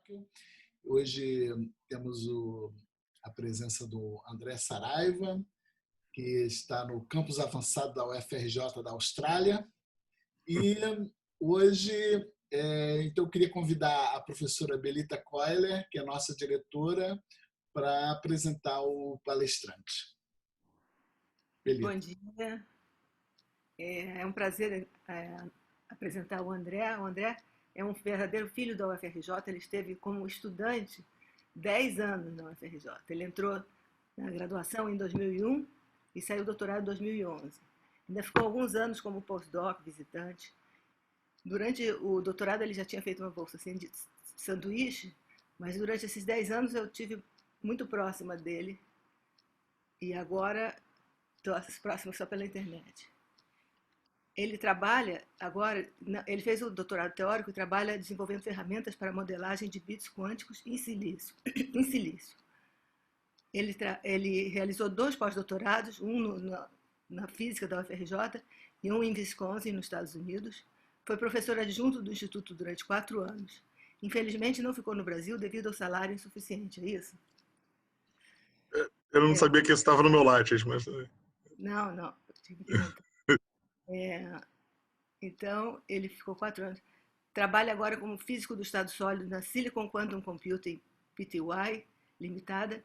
Tóquio. Hoje temos a presença do André Saraiva, que está no campus avançado da UFRJ da Austrália. E hoje, então, eu queria convidar a professora Belita Coiler, que é nossa diretora, para apresentar o palestrante. Belita. Bom dia. É um prazer apresentar o André. O André é um verdadeiro filho da UFRJ. Ele esteve como estudante 10 anos na UFRJ. Ele entrou na graduação em 2001 e saiu doutorado em 2011. Ainda ficou alguns anos como postdoc, visitante. Durante o doutorado ele já tinha feito uma bolsa assim, de sanduíche, mas durante esses 10 anos eu tive muito próxima dele e agora estou próxima só pela internet. Ele trabalha agora, ele fez o doutorado teórico e trabalha desenvolvendo ferramentas para modelagem de bits quânticos em silício. em silício. Ele realizou 2 pós-doutorados, um na física da UFRJ e um em Wisconsin, nos Estados Unidos. Foi professor adjunto do Instituto durante 4 anos. Infelizmente, não ficou no Brasil devido ao salário insuficiente, é isso? Eu não sabia que isso estava no meu Lattes, mas... Não, tive que inventar. Então, ele ficou 4 anos. Trabalha agora como físico do estado sólido na Silicon Quantum Computing Pty Limitada,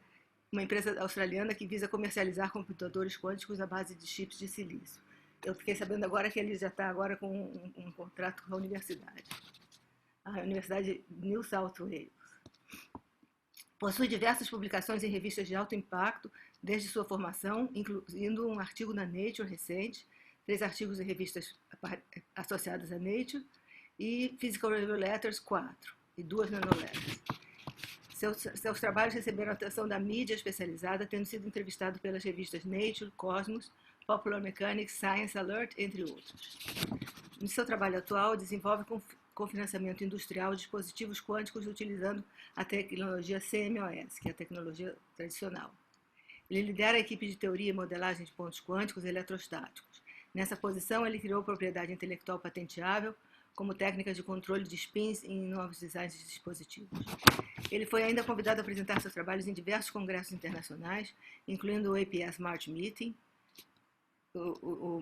uma empresa australiana que visa comercializar computadores quânticos à base de chips de silício. Eu fiquei sabendo agora que ele já está agora com um contrato com a universidade de New South Wales. Possui diversas publicações em revistas de alto impacto desde sua formação, incluindo um artigo na Nature recente, 3 artigos em revistas associadas a Nature e Physical Review Letters 4 e 2 Nanoletters. Seus trabalhos receberam atenção da mídia especializada, tendo sido entrevistado pelas revistas Nature, Cosmos, Popular Mechanics, Science Alert, entre outros. No seu trabalho atual, desenvolve com financiamento industrial dispositivos quânticos utilizando a tecnologia CMOS, que é a tecnologia tradicional. Ele lidera a equipe de teoria e modelagem de pontos quânticos eletrostáticos. Nessa posição, ele criou propriedade intelectual patenteável, como técnicas de controle de spins em novos designs de dispositivos. Ele foi ainda convidado a apresentar seus trabalhos em diversos congressos internacionais, incluindo o APS March Meeting,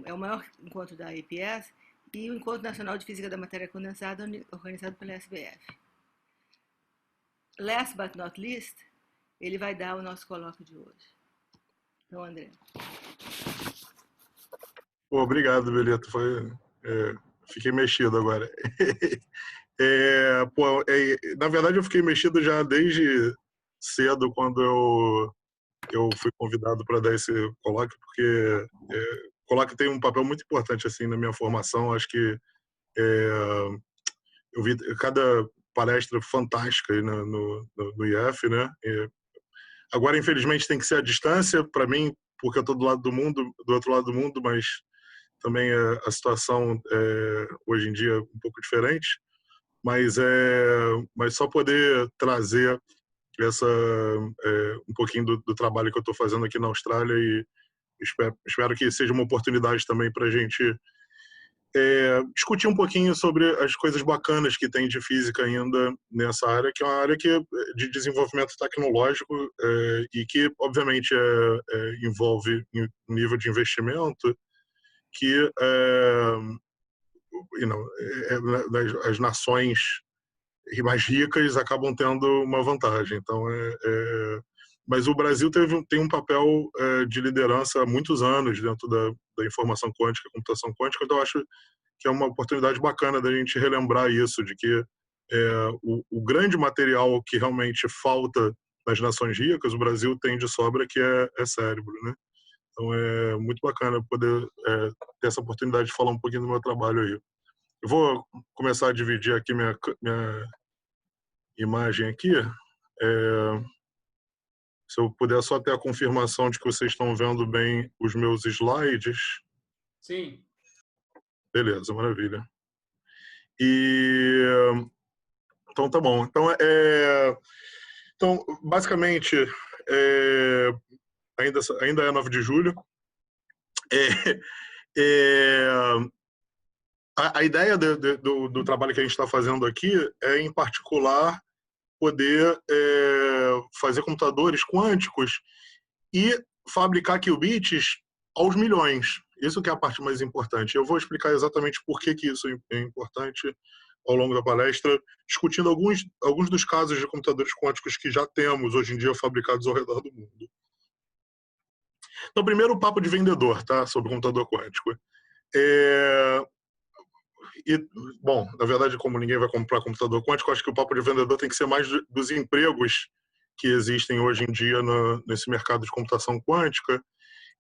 é o maior encontro da APS, e o Encontro Nacional de Física da Matéria Condensada, organizado pela SBF. Last but not least, ele vai dar o nosso colóquio de hoje. Então, André. Obrigado, Belito. Fiquei mexido agora. Na verdade, eu fiquei mexido já desde cedo, quando eu fui convidado para dar esse colóquio, porque o colóquio tem um papel muito importante assim na minha formação. Acho que eu vi cada palestra fantástica aí no IF, né? Agora, infelizmente, tem que ser à distância para mim, porque eu estou do outro lado do mundo, mas também a situação hoje em dia é um pouco diferente. Mas só poder trazer um pouquinho do trabalho que eu estou fazendo aqui na Austrália, e espero que seja uma oportunidade também para a gente discutir um pouquinho sobre as coisas bacanas que tem de física ainda nessa área, que é uma área de desenvolvimento tecnológico e que, obviamente, envolve um nível de investimento que as nações mais ricas acabam tendo uma vantagem. Então, mas o Brasil tem um papel de liderança há muitos anos dentro da informação quântica, computação quântica. Então, eu acho que é uma oportunidade bacana da gente relembrar isso, de que o grande material que realmente falta nas nações ricas, o Brasil tem de sobra, que é cérebro, né? Então, é muito bacana poder ter essa oportunidade de falar um pouquinho do meu trabalho aí. Eu vou começar a dividir aqui minha imagem aqui. Se eu puder só ter a confirmação de que vocês estão vendo bem os meus slides. Sim. Beleza, maravilha. Então, tá bom. Então, basicamente, ainda é 9 de julho. A ideia do trabalho que a gente está fazendo aqui é, em particular, poder fazer computadores quânticos e fabricar qubits aos milhões. Isso que é a parte mais importante. Eu vou explicar exatamente por que isso é importante ao longo da palestra, discutindo alguns dos casos de computadores quânticos que já temos hoje em dia fabricados ao redor do mundo. Então, primeiro, o papo de vendedor, tá? Sobre computador quântico. Bom, na verdade, como ninguém vai comprar computador quântico, acho que o papo de vendedor tem que ser mais dos empregos que existem hoje em dia nesse mercado de computação quântica.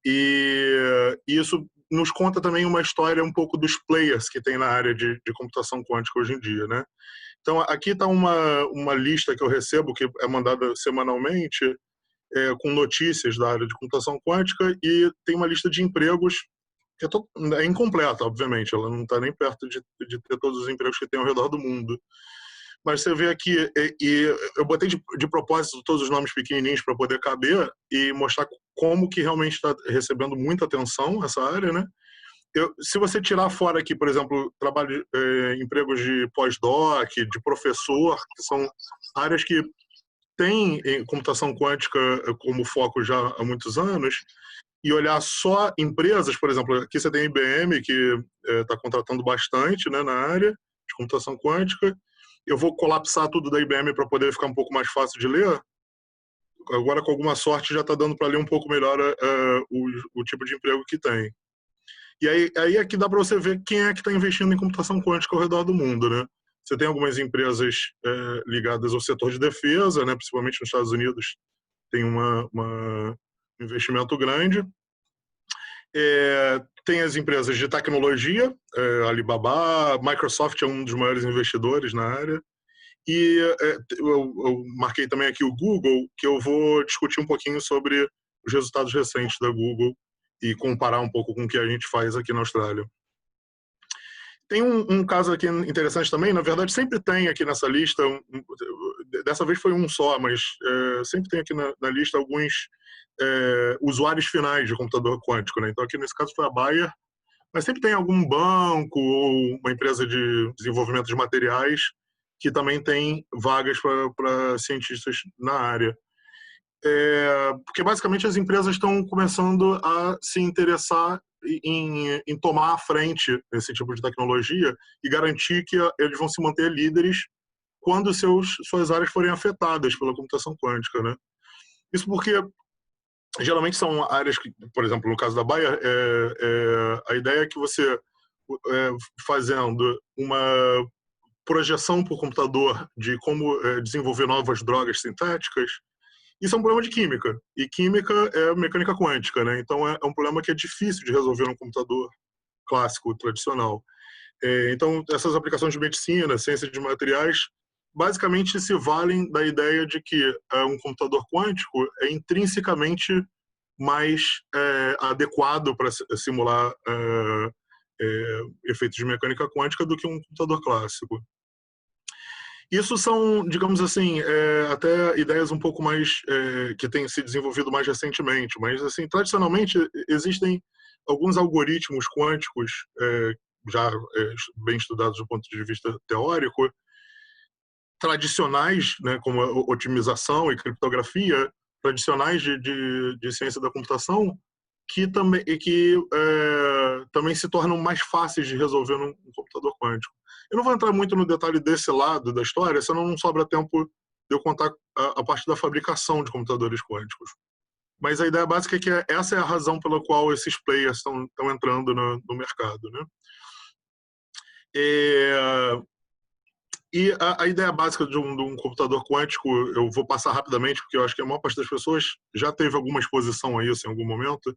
E isso nos conta também uma história um pouco dos players que tem na área de computação quântica hoje em dia, né? Então, aqui está uma lista que eu recebo, que é mandada semanalmente, com notícias da área de computação quântica, e tem uma lista de empregos que é incompleta, obviamente, ela não está nem perto de ter todos os empregos que tem ao redor do mundo. Mas você vê aqui, e eu botei de propósito todos os nomes pequenininhos para poder caber e mostrar como que realmente está recebendo muita atenção essa área, né? Se você tirar fora aqui, por exemplo, empregos de pós-doc, de professor, que são áreas que têm computação quântica como foco já há muitos anos, e olhar só empresas, por exemplo, aqui você tem a IBM, que está contratando bastante, né, na área de computação quântica. Eu vou colapsar tudo da IBM para poder ficar um pouco mais fácil de ler. Agora, com alguma sorte, já está dando para ler um pouco melhor o tipo de emprego que tem. E aí aqui dá para você ver quem é que está investindo em computação quântica ao redor do mundo, né? Você tem algumas empresas ligadas ao setor de defesa, né? Principalmente nos Estados Unidos, tem um investimento grande. Tem as empresas de tecnologia, Alibaba, Microsoft é um dos maiores investidores na área. E eu marquei também aqui o Google, que eu vou discutir um pouquinho sobre os resultados recentes da Google e comparar um pouco com o que a gente faz aqui na Austrália. Tem um caso aqui interessante também, na verdade sempre tem aqui nessa lista, dessa vez foi um só, mas sempre tem aqui na lista alguns usuários finais de computador quântico, né? Então aqui nesse caso foi a Bayer, mas sempre tem algum banco ou uma empresa de desenvolvimento de materiais que também tem vagas para cientistas na área. Porque basicamente as empresas estão começando a se interessar em tomar à frente esse tipo de tecnologia e garantir que eles vão se manter líderes quando suas áreas forem afetadas pela computação quântica, né? Isso porque geralmente são áreas que, por exemplo, no caso da Bayer, a ideia é que você, fazendo uma projeção por computador de como desenvolver novas drogas sintéticas, isso é um problema de química. E química é mecânica quântica, né? Então é um problema que é difícil de resolver num computador clássico, tradicional. Então essas aplicações de medicina, ciência de materiais, basicamente se valem da ideia de que um computador quântico é intrinsecamente mais adequado para simular efeitos de mecânica quântica do que um computador clássico. Isso são, digamos assim, até ideias um pouco mais que têm se desenvolvido mais recentemente, mas assim, tradicionalmente existem alguns algoritmos quânticos já bem estudados do ponto de vista teórico, tradicionais, né, como otimização e criptografia, tradicionais de ciência da computação, que também se tornam mais fáceis de resolver num computador quântico. Eu não vou entrar muito no detalhe desse lado da história, senão não sobra tempo de eu contar a parte da fabricação de computadores quânticos. Mas a ideia básica é que essa é a razão pela qual esses players estão entrando no mercado, né? E a ideia básica de um computador quântico, eu vou passar rapidamente, porque eu acho que a maior parte das pessoas já teve alguma exposição a isso em algum momento.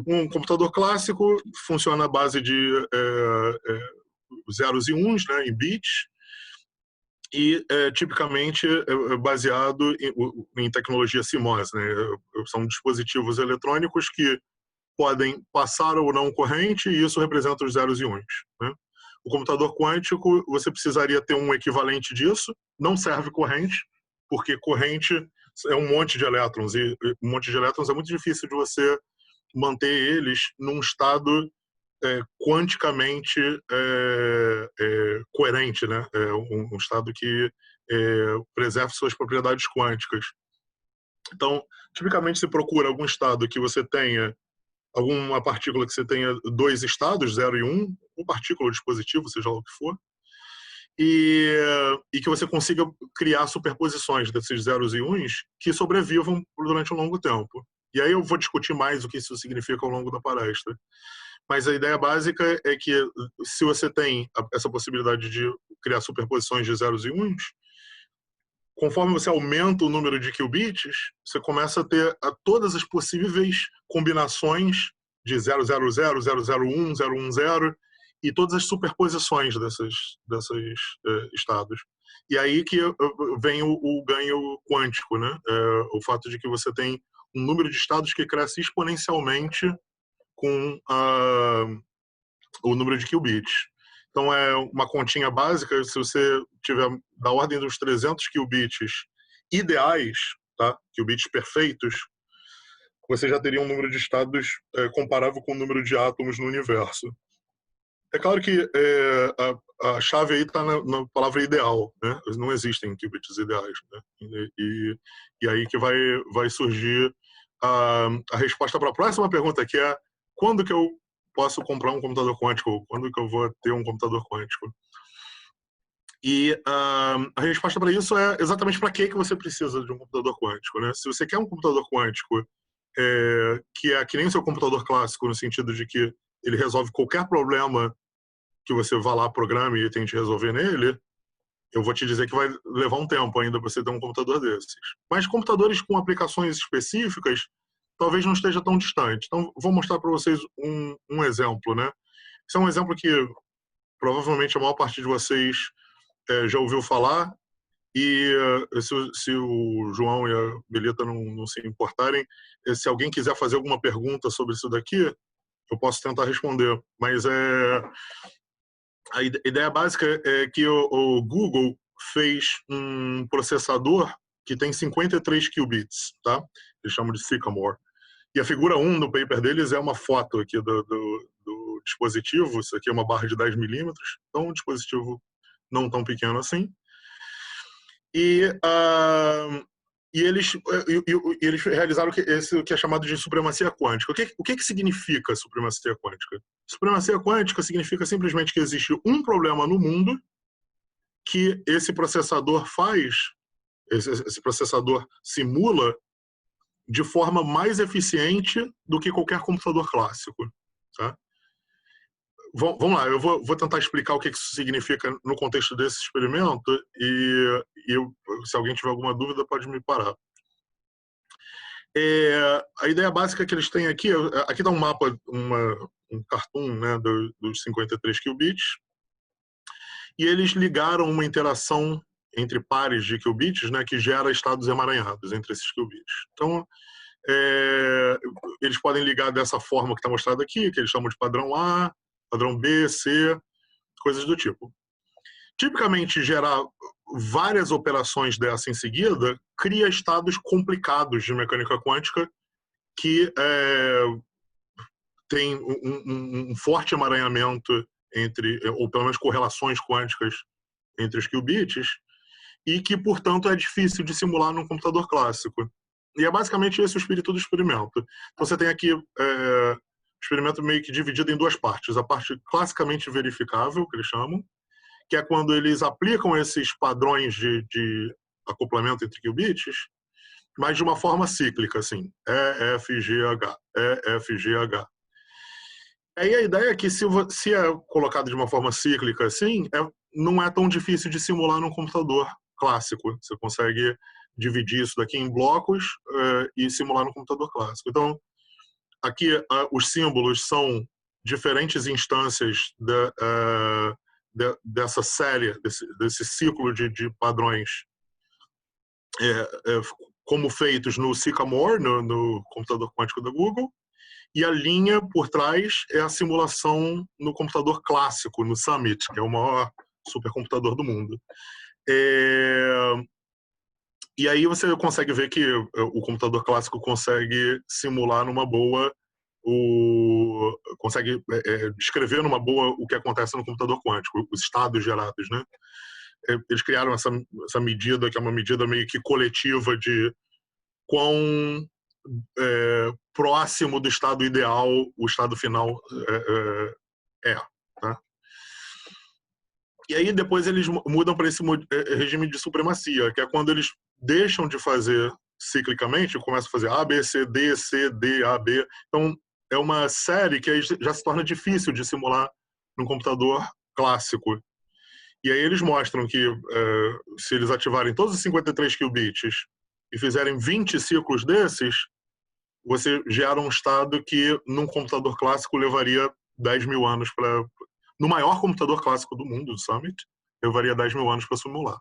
Um computador clássico funciona à base de zeros e uns, né, em bits, e tipicamente baseado em tecnologia CMOS, né? São dispositivos eletrônicos que podem passar ou não corrente, e isso representa os zeros e uns, né? O computador quântico, você precisaria ter um equivalente disso, não serve corrente, porque corrente é um monte de elétrons, e um monte de elétrons é muito difícil de você manter eles num estado quanticamente coerente, né? Um estado que preserve suas propriedades quânticas. Então, tipicamente se procura algum estado que você tenha alguma partícula que você tenha 2 estados, 0 e 1, ou partícula ou dispositivo, seja lá o que for, e que você consiga criar superposições desses zeros e uns que sobrevivam durante um longo tempo. E aí eu vou discutir mais o que isso significa ao longo da palestra. Mas a ideia básica é que se você tem essa possibilidade de criar superposições de zeros e uns, conforme você aumenta o número de qubits, você começa a ter todas as possíveis combinações de 000, 001, 010 e todas as superposições desses estados. E aí que vem o ganho quântico, né? O fato de que você tem um número de estados que cresce exponencialmente com o número de qubits. Então, é uma continha básica, se você tiver da ordem dos 300 qubits ideais, tá? Qubits perfeitos, você já teria um número de estados comparável com o número de átomos no universo. É claro que a chave aí está na palavra ideal, né? Não existem qubits ideais, né? E aí que vai surgir a resposta para a próxima pergunta, que é: quando que eu posso comprar um computador quântico? Quando que eu vou ter um computador quântico? E a resposta para isso é exatamente para que você precisa de um computador quântico, né? Se você quer um computador quântico que é que nem o seu computador clássico, no sentido de que ele resolve qualquer problema que você vá lá, programe e tente resolver nele, eu vou te dizer que vai levar um tempo ainda para você ter um computador desses. Mas computadores com aplicações específicas talvez não esteja tão distante. Então, vou mostrar para vocês um exemplo, né? Esse é um exemplo que provavelmente a maior parte de vocês já ouviu falar, e se o João e a Belita não se importarem, se alguém quiser fazer alguma pergunta sobre isso daqui, eu posso tentar responder. Mas a ideia básica é que o Google fez um processador que tem 53 qubits, tá? Eles chamam de Sycamore. E a figura 1 do paper deles é uma foto aqui do dispositivo. Isso aqui é uma barra de 10 milímetros, então um dispositivo não tão pequeno assim. E eles realizaram o que é chamado de supremacia quântica. O que significa supremacia quântica? Supremacia quântica significa simplesmente que existe um problema no mundo que esse processador esse processador simula de forma mais eficiente do que qualquer computador clássico. Tá? Vamos lá, eu vou tentar explicar o que isso significa no contexto desse experimento e se alguém tiver alguma dúvida pode me parar. A ideia básica que eles têm aqui está um mapa, um cartoon, né, dos 53 qubits, e eles ligaram uma interação entre pares de qubits, né, que gera estados emaranhados entre esses qubits. Então, eles podem ligar dessa forma que está mostrado aqui, que eles chamam de padrão A, padrão B, C, coisas do tipo. Tipicamente, gerar várias operações dessa em seguida cria estados complicados de mecânica quântica que tem um forte emaranhamento ou pelo menos correlações quânticas entre os qubits, e que, portanto, é difícil de simular num computador clássico. E é basicamente esse o espírito do experimento. Então, você tem aqui o experimento meio que dividido em duas partes. A parte classicamente verificável, que eles chamam, que é quando eles aplicam esses padrões de acoplamento entre qubits, mas de uma forma cíclica, assim, EFGH, EFGH. Aí a ideia é que se é colocado de uma forma cíclica assim, não é tão difícil de simular num computador clássico. Você consegue dividir isso daqui em blocos e simular no computador clássico. Então, aqui os símbolos são diferentes instâncias dessa série, desse ciclo de padrões como feitos no Sycamore, no computador quântico da Google, e a linha por trás é a simulação no computador clássico, no Summit, que é o maior supercomputador do mundo. E aí você consegue ver que o computador clássico consegue simular numa boa, consegue descrever numa boa o que acontece no computador quântico, os estados gerados, né? eles criaram essa medida, que é uma medida meio que coletiva de quão próximo do estado ideal o estado final tá? E aí depois eles mudam para esse regime de supremacia, que é quando eles deixam de fazer ciclicamente, começam a fazer A, B, C, D, C, D, A, B. Então é uma série que aí já se torna difícil de simular num computador clássico. E aí eles mostram que se eles ativarem todos os 53 qubits e fizerem 20 ciclos desses, você gera um estado que num computador clássico levaria 10 mil anos para... No maior computador clássico do mundo, o Summit, levaria 10 mil anos para simular.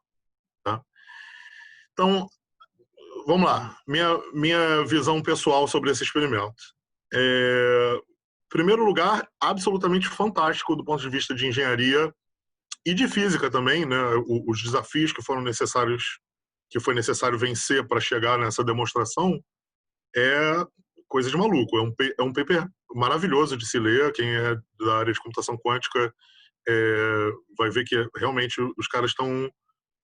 Tá? Então, vamos lá. Minha visão pessoal sobre esse experimento. Em primeiro lugar, absolutamente fantástico do ponto de vista de engenharia e de física também, né? Os desafios que foram necessários, que foi necessário vencer para chegar nessa demonstração, é coisa de maluco. É um paper maravilhoso de se ler. Quem é da área de computação quântica vai ver que realmente os caras estão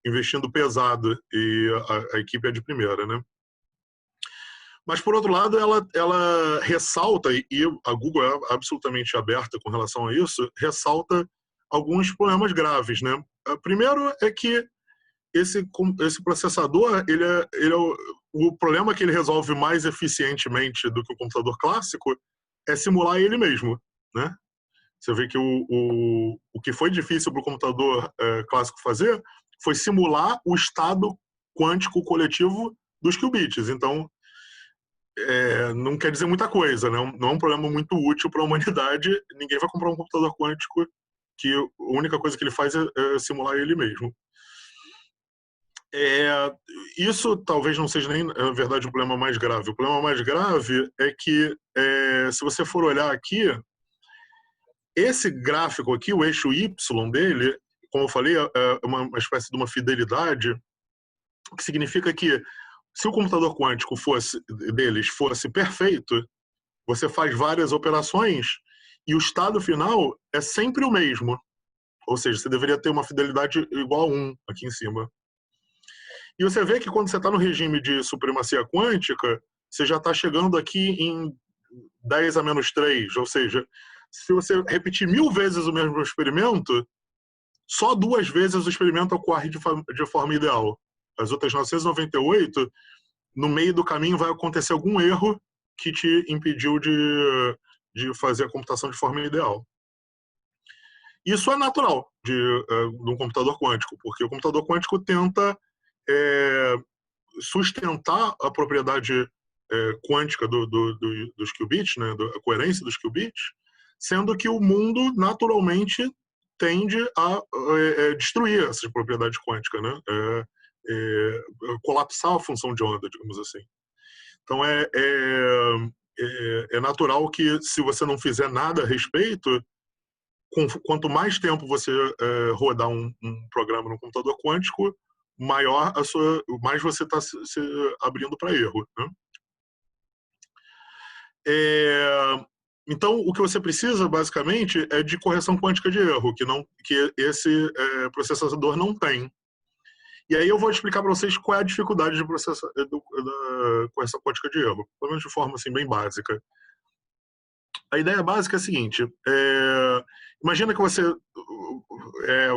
investindo pesado e a equipe é de primeira, né? Mas, por outro lado, ela ressalta, e a Google é absolutamente aberta com relação a isso, ressalta alguns problemas graves, né? Primeiro é que esse processador, o problema que ele resolve mais eficientemente do que o computador clássico é simular ele mesmo, né? Você vê que o que foi difícil para o computador clássico fazer foi simular o estado quântico coletivo dos qubits. Então, não quer dizer muita coisa, né? Não é um problema muito útil para a humanidade. Ninguém vai comprar um computador quântico que a única coisa que ele faz é simular ele mesmo. Isso talvez não seja nem, na verdade, o problema mais grave. O problema mais grave é que, se você for olhar aqui, esse gráfico aqui, o eixo Y dele, como eu falei, é uma espécie de uma fidelidade, que significa que se o computador quântico deles fosse perfeito, você faz várias operações e o estado final é sempre o mesmo. Ou seja, você deveria ter uma fidelidade igual a 1 aqui em cima. E você vê que quando você está no regime de supremacia quântica, você já está chegando aqui em 10 a menos 3. Ou seja, se você repetir 1000 vezes o mesmo experimento, só 2 vezes o experimento ocorre de forma ideal. As outras 998, no meio do caminho vai acontecer algum erro que te impediu de fazer a computação de forma ideal. Isso é natural de um computador quântico, porque o computador quântico tenta sustentar a propriedade quântica dos qubits, né, a coerência dos qubits, sendo que o mundo naturalmente tende a destruir essa propriedade quântica, né? Colapsar a função de onda, digamos assim. Então é natural que, se você não fizer nada a respeito, quanto mais tempo você rodar um programa no computador quântico, mais você está se abrindo para erro, né? Então, o que você precisa, basicamente, é de correção quântica de erro, que esse processador não tem. E aí eu vou explicar para vocês qual é a dificuldade de da correção quântica de erro, pelo menos de forma assim, bem básica. A ideia básica é a seguinte: imagina que você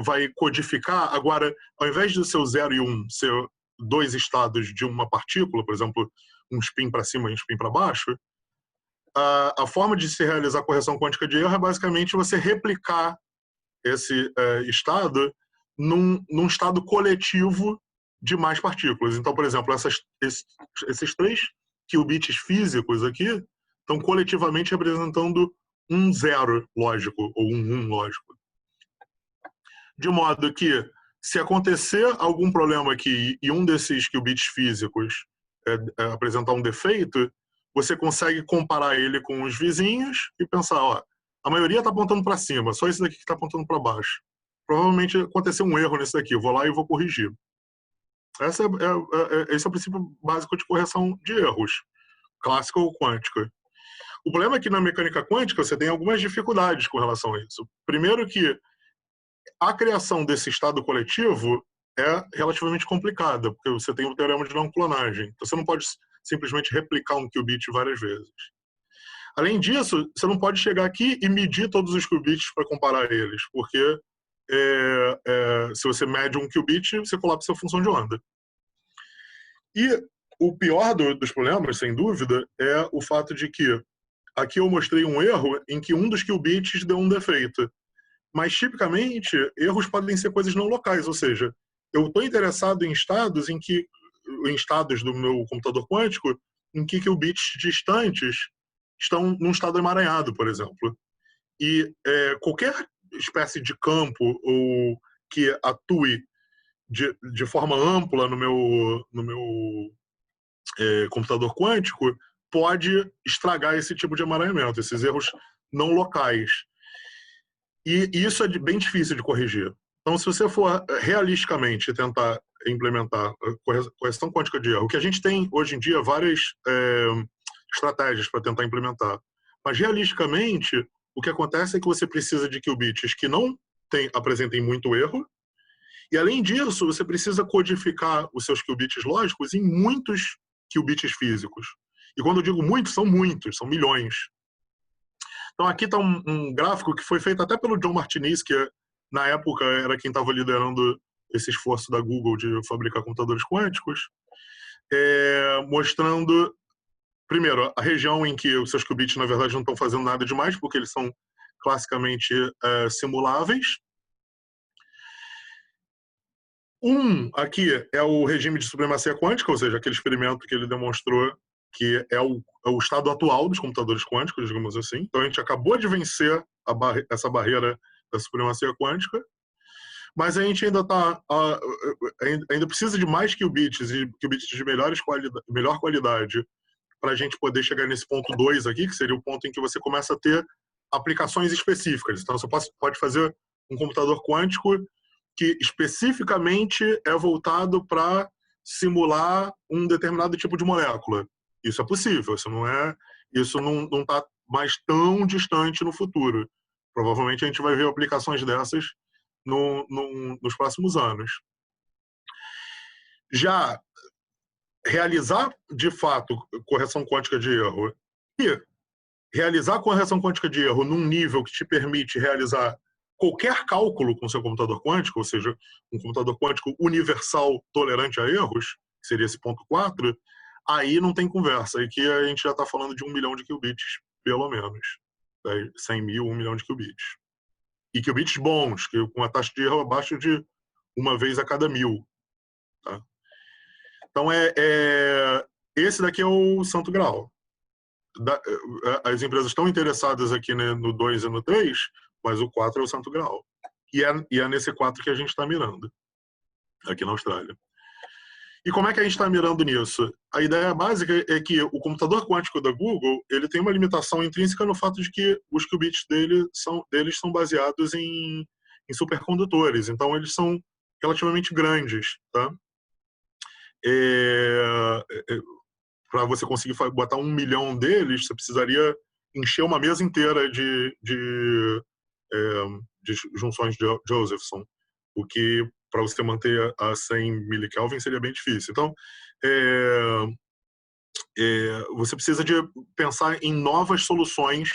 vai codificar, agora, ao invés de ser o 0 e 1 ser 2 estados de uma partícula, por exemplo, um spin para cima e um spin para baixo, a forma de se realizar a correção quântica de erro é basicamente você replicar esse estado num estado coletivo de mais partículas. Então, por exemplo, esses 3 qubits físicos aqui estão coletivamente representando um 0 lógico ou um 1 lógico. De modo que, se acontecer algum problema aqui e um desses qubits físicos apresentar um defeito, você consegue comparar ele com os vizinhos e pensar, a maioria está apontando para cima, só esse daqui que está apontando para baixo. Provavelmente aconteceu um erro nesse daqui, eu vou lá e vou corrigir. Esse é o princípio básico de correção de erros, clássica ou quântica. O problema é que na mecânica quântica você tem algumas dificuldades com relação a isso. Primeiro que a criação desse estado coletivo é relativamente complicada, porque você tem o teorema de não clonagem. Então, você não pode simplesmente replicar um qubit várias vezes. Além disso, você não pode chegar aqui e medir todos os qubits para comparar eles, porque se você mede um qubit, você colapsa a função de onda. E o pior dos problemas, sem dúvida, é o fato de que aqui eu mostrei um erro em que um dos qubits deu um defeito. Mas, tipicamente, erros podem ser coisas não locais, ou seja, eu estou interessado em estados do meu computador quântico em que qubits distantes estão num estado emaranhado, por exemplo. E qualquer espécie de campo ou que atue de forma ampla no meu computador quântico pode estragar esse tipo de emaranhamento, esses erros não locais. E isso é bem difícil de corrigir. Então, se você for realisticamente tentar implementar correção quântica de erro, que a gente tem hoje em dia várias estratégias para tentar implementar, mas realisticamente o que acontece é que você precisa de qubits que não apresentem muito erro, e além disso você precisa codificar os seus qubits lógicos em muitos qubits físicos. E quando eu digo muitos, são milhões. Então aqui está um gráfico que foi feito até pelo John Martinez, que na época era quem estava liderando esse esforço da Google de fabricar computadores quânticos, mostrando, primeiro, a região em que os seus qubits, na verdade, não estão fazendo nada demais, porque eles são classicamente simuláveis. Aqui é o regime de supremacia quântica, ou seja, aquele experimento que ele demonstrou que é o estado atual dos computadores quânticos, digamos assim. Então, a gente acabou de vencer essa barreira da supremacia quântica, mas a gente ainda precisa de mais qubits e qubits de melhor qualidade para a gente poder chegar nesse ponto 2 aqui, que seria o ponto em que você começa a ter aplicações específicas. Então, você pode fazer um computador quântico que especificamente é voltado para simular um determinado tipo de molécula. Isso é possível, isso não está mais tão distante no futuro. Provavelmente a gente vai ver aplicações dessas nos próximos anos. Já realizar, de fato, correção quântica de erro e realizar correção quântica de erro num nível que te permite realizar qualquer cálculo com seu computador quântico, ou seja, um computador quântico universal tolerante a erros, que seria esse ponto 4, aí não tem conversa. Aí que a gente já está falando de 1 milhão de qubits, pelo menos. 100 mil, 1 milhão de qubits. E qubits bons, com a taxa de erro abaixo de 1 vez a cada 1000. Tá? Então, esse daqui é o santo grau. As empresas estão interessadas aqui, né, no 2 e no 3, mas o 4 é o santo grau. E é nesse 4 que a gente está mirando, aqui na Austrália. E como é que a gente está mirando nisso? A ideia básica é que o computador quântico da Google ele tem uma limitação intrínseca no fato de que os qubits deles são baseados em supercondutores. Então, eles são relativamente grandes. Tá? Para você conseguir botar 1 milhão deles, você precisaria encher uma mesa inteira de junções de Josephson, o que para você manter a 100 milikelvin seria bem difícil. Então, você precisa de pensar em novas soluções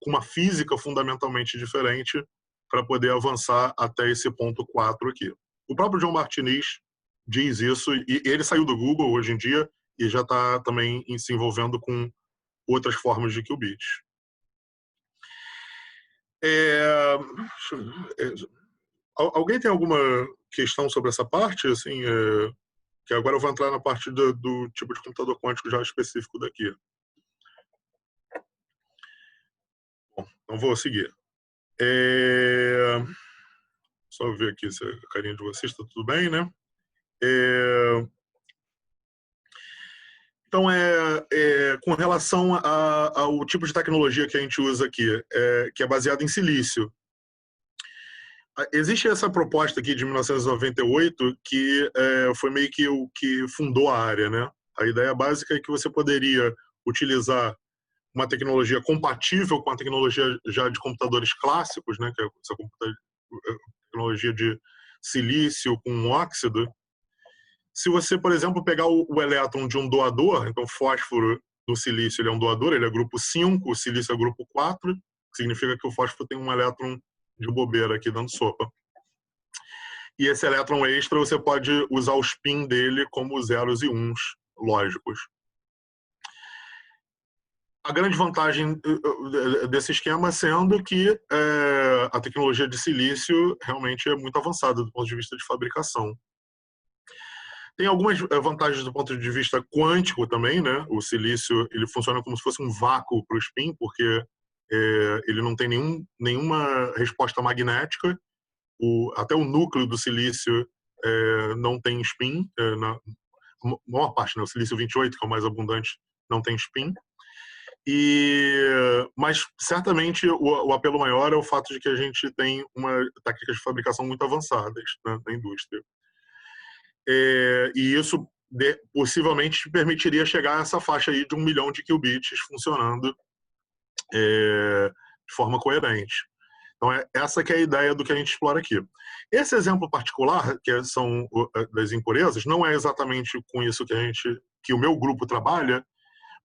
com uma física fundamentalmente diferente para poder avançar até esse ponto 4 aqui. O próprio John Martinez diz isso, e ele saiu do Google hoje em dia e já está também se envolvendo com outras formas de qubits. Alguém tem alguma questão sobre essa parte? Assim, que agora eu vou entrar na parte do tipo de computador quântico já específico daqui. Bom, então vou seguir. Só ver aqui se a carinha de vocês está tudo bem, né? Então, com relação ao tipo de tecnologia que a gente usa aqui, que é baseado em silício. Existe essa proposta aqui de 1998 que foi meio que o que fundou a área, né? A ideia básica é que você poderia utilizar uma tecnologia compatível com a tecnologia já de computadores clássicos, né? Que é essa tecnologia de silício com um óxido, se você, por exemplo, pegar o elétron de um doador, então fósforo do silício ele é um doador, ele é grupo 5, o silício é grupo 4, que significa que o fósforo tem um elétron de bobeira aqui dando sopa. E esse elétron extra você pode usar o spin dele como zeros e uns lógicos. A grande vantagem desse esquema sendo que a tecnologia de silício realmente é muito avançada do ponto de vista de fabricação. Tem algumas vantagens do ponto de vista quântico também, né? O silício ele funciona como se fosse um vácuo para o spin, porque ele não tem nenhuma resposta magnética. Até o núcleo do silício não tem spin, na maior parte, né? O silício 28, que é o mais abundante, não tem spin. Mas certamente o apelo maior é o fato de que a gente tem técnicas de fabricação muito avançadas, né, na indústria. E isso possivelmente permitiria chegar a essa faixa aí de 1 milhão de qubits funcionando de forma coerente. Então, essa que é a ideia do que a gente explora aqui. Esse exemplo particular, que são das impurezas, não é exatamente com isso que o meu grupo trabalha,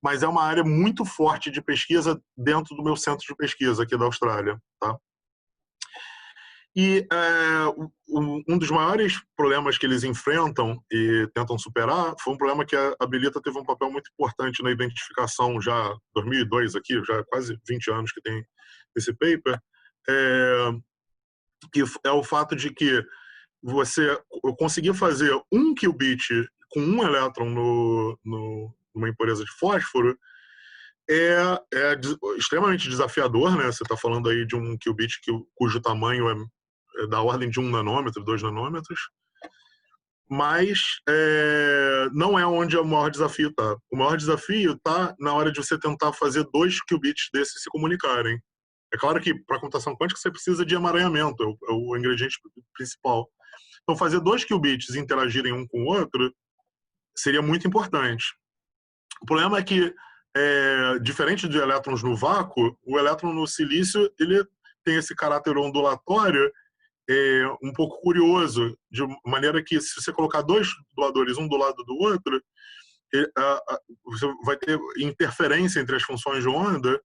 mas é uma área muito forte de pesquisa dentro do meu centro de pesquisa aqui da Austrália. Tá? E um dos maiores problemas que eles enfrentam e tentam superar foi um problema que a Belita teve um papel muito importante na identificação já em 2002 aqui, já quase 20 anos que tem esse paper, que é o fato de que você conseguir fazer 1 qubit com 1 elétron numa impureza de fósforo é extremamente desafiador, né? Você está falando aí de um qubit cujo tamanho é da ordem de 1 nanômetro, 2 nanômetros, mas não é onde o maior desafio está. O maior desafio está na hora de você tentar fazer 2 qubits desses se comunicarem. É claro que para a computação quântica você precisa de emaranhamento, é o ingrediente principal. Então fazer 2 qubits interagirem um com o outro seria muito importante. O problema é que, diferente de elétrons no vácuo, o elétron no silício ele tem esse caráter ondulatório um pouco curioso, de maneira que se você colocar 2 doadores um do lado do outro, você vai ter interferência entre as funções de onda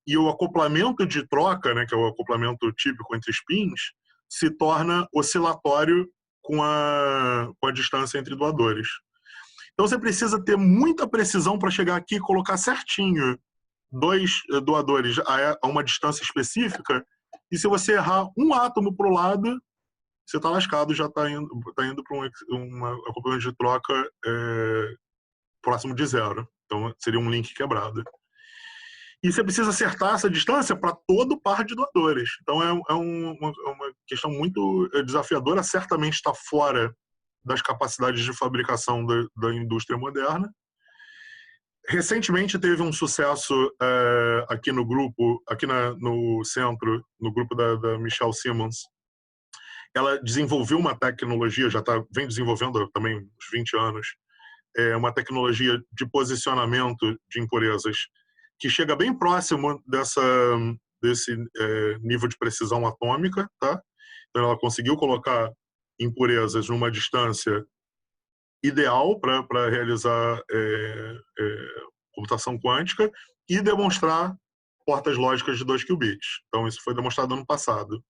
e o acoplamento de troca, né, que é o acoplamento típico entre spins, se torna oscilatório com a distância entre doadores. Então você precisa ter muita precisão para chegar aqui e colocar certinho 2 doadores a uma distância específica, e se você errar um átomo para o lado, você está lascado, já está indo para um acoplamento de troca próximo de zero. Então seria um link quebrado. E você precisa acertar essa distância para todo par de doadores. Então é uma questão muito desafiadora, certamente está fora das capacidades de fabricação da indústria moderna. Recentemente teve um sucesso aqui no grupo, no centro, no grupo da Michelle Simmons. Ela desenvolveu uma tecnologia, vem desenvolvendo também uns 20 anos, uma tecnologia de posicionamento de impurezas que chega bem próximo desse nível de precisão atômica. Tá? Então ela conseguiu colocar impurezas numa distância ideal para realizar computação quântica e demonstrar portas lógicas de 2 qubits. Então, isso foi demonstrado ano passado.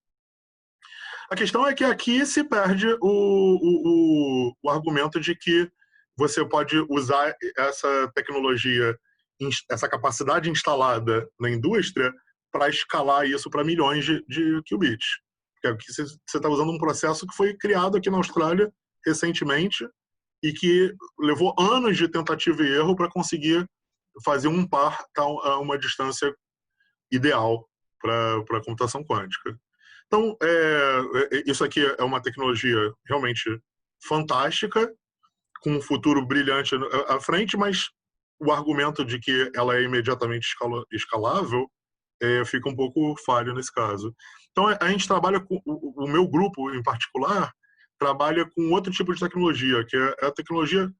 A questão é que aqui se perde o argumento de que você pode usar essa tecnologia, essa capacidade instalada na indústria para escalar isso para milhões de qubits. Porque aqui você está usando um processo que foi criado aqui na Austrália recentemente e que levou anos de tentativa e erro para conseguir fazer um par a uma distância ideal para a computação quântica. Então, isso aqui é uma tecnologia realmente fantástica, com um futuro brilhante à frente, mas o argumento de que ela é imediatamente escalável fica um pouco falho nesse caso. Então, a gente trabalha com, o meu grupo em particular, trabalha com outro tipo de tecnologia, que é a tecnologia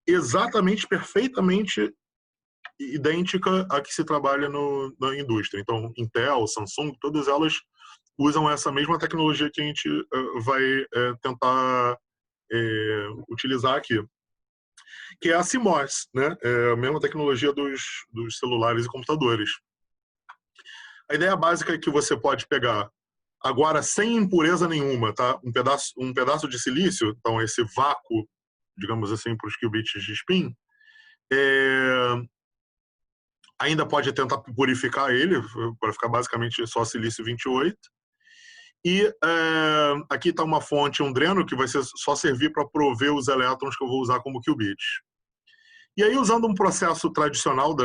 exatamente, perfeitamente idêntica à que se trabalha na indústria. Então, Intel, Samsung, todas elas usam essa mesma tecnologia que a gente vai tentar utilizar aqui, que é a CMOS, né? É a mesma tecnologia dos celulares e computadores. A ideia básica é que você pode pegar, agora sem impureza nenhuma, tá? Um pedaço de silício, então esse vácuo, digamos assim, para os qubits de spin, ainda pode tentar purificar ele, para ficar basicamente só silício 28. E aqui está uma fonte, um dreno, que vai só servir para prover os elétrons que eu vou usar como qubits. E aí, usando um processo tradicional da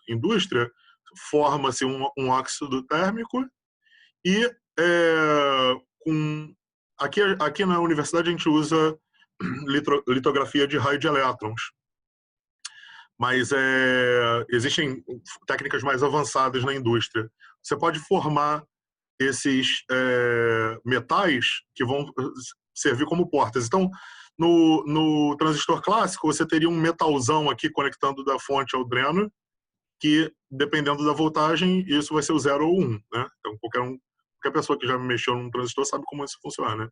indústria, forma-se um óxido térmico e aqui na universidade a gente usa litografia de raio de elétrons. Mas existem técnicas mais avançadas na indústria. Você pode formar esses metais que vão servir como portas. Então, no transistor clássico, você teria um metalzão aqui conectando da fonte ao dreno, que, dependendo da voltagem, isso vai ser o 0 ou 1. Né? Então, qualquer pessoa que já mexeu num transistor sabe como isso funciona.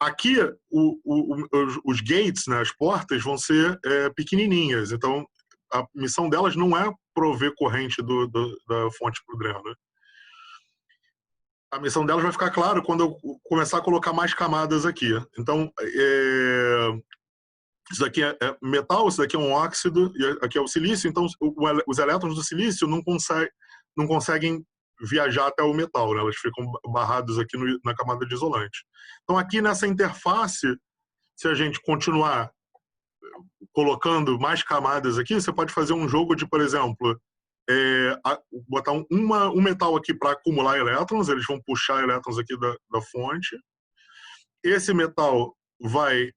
Aqui, os gates, né, as portas, vão ser pequenininhas. Então, a missão delas não é prover corrente da fonte para o dreno. A missão delas vai ficar claro quando eu começar a colocar mais camadas aqui. Então, isso daqui é metal, isso daqui é um óxido, e aqui é o silício. Então, os elétrons do silício não conseguem viajar até o metal, né? Elas ficam barradas aqui na camada de isolante. Então, aqui nessa interface, se a gente continuar colocando mais camadas aqui, você pode fazer um jogo de, por exemplo, botar um metal aqui para acumular elétrons, eles vão puxar elétrons aqui da fonte. Esse metal vai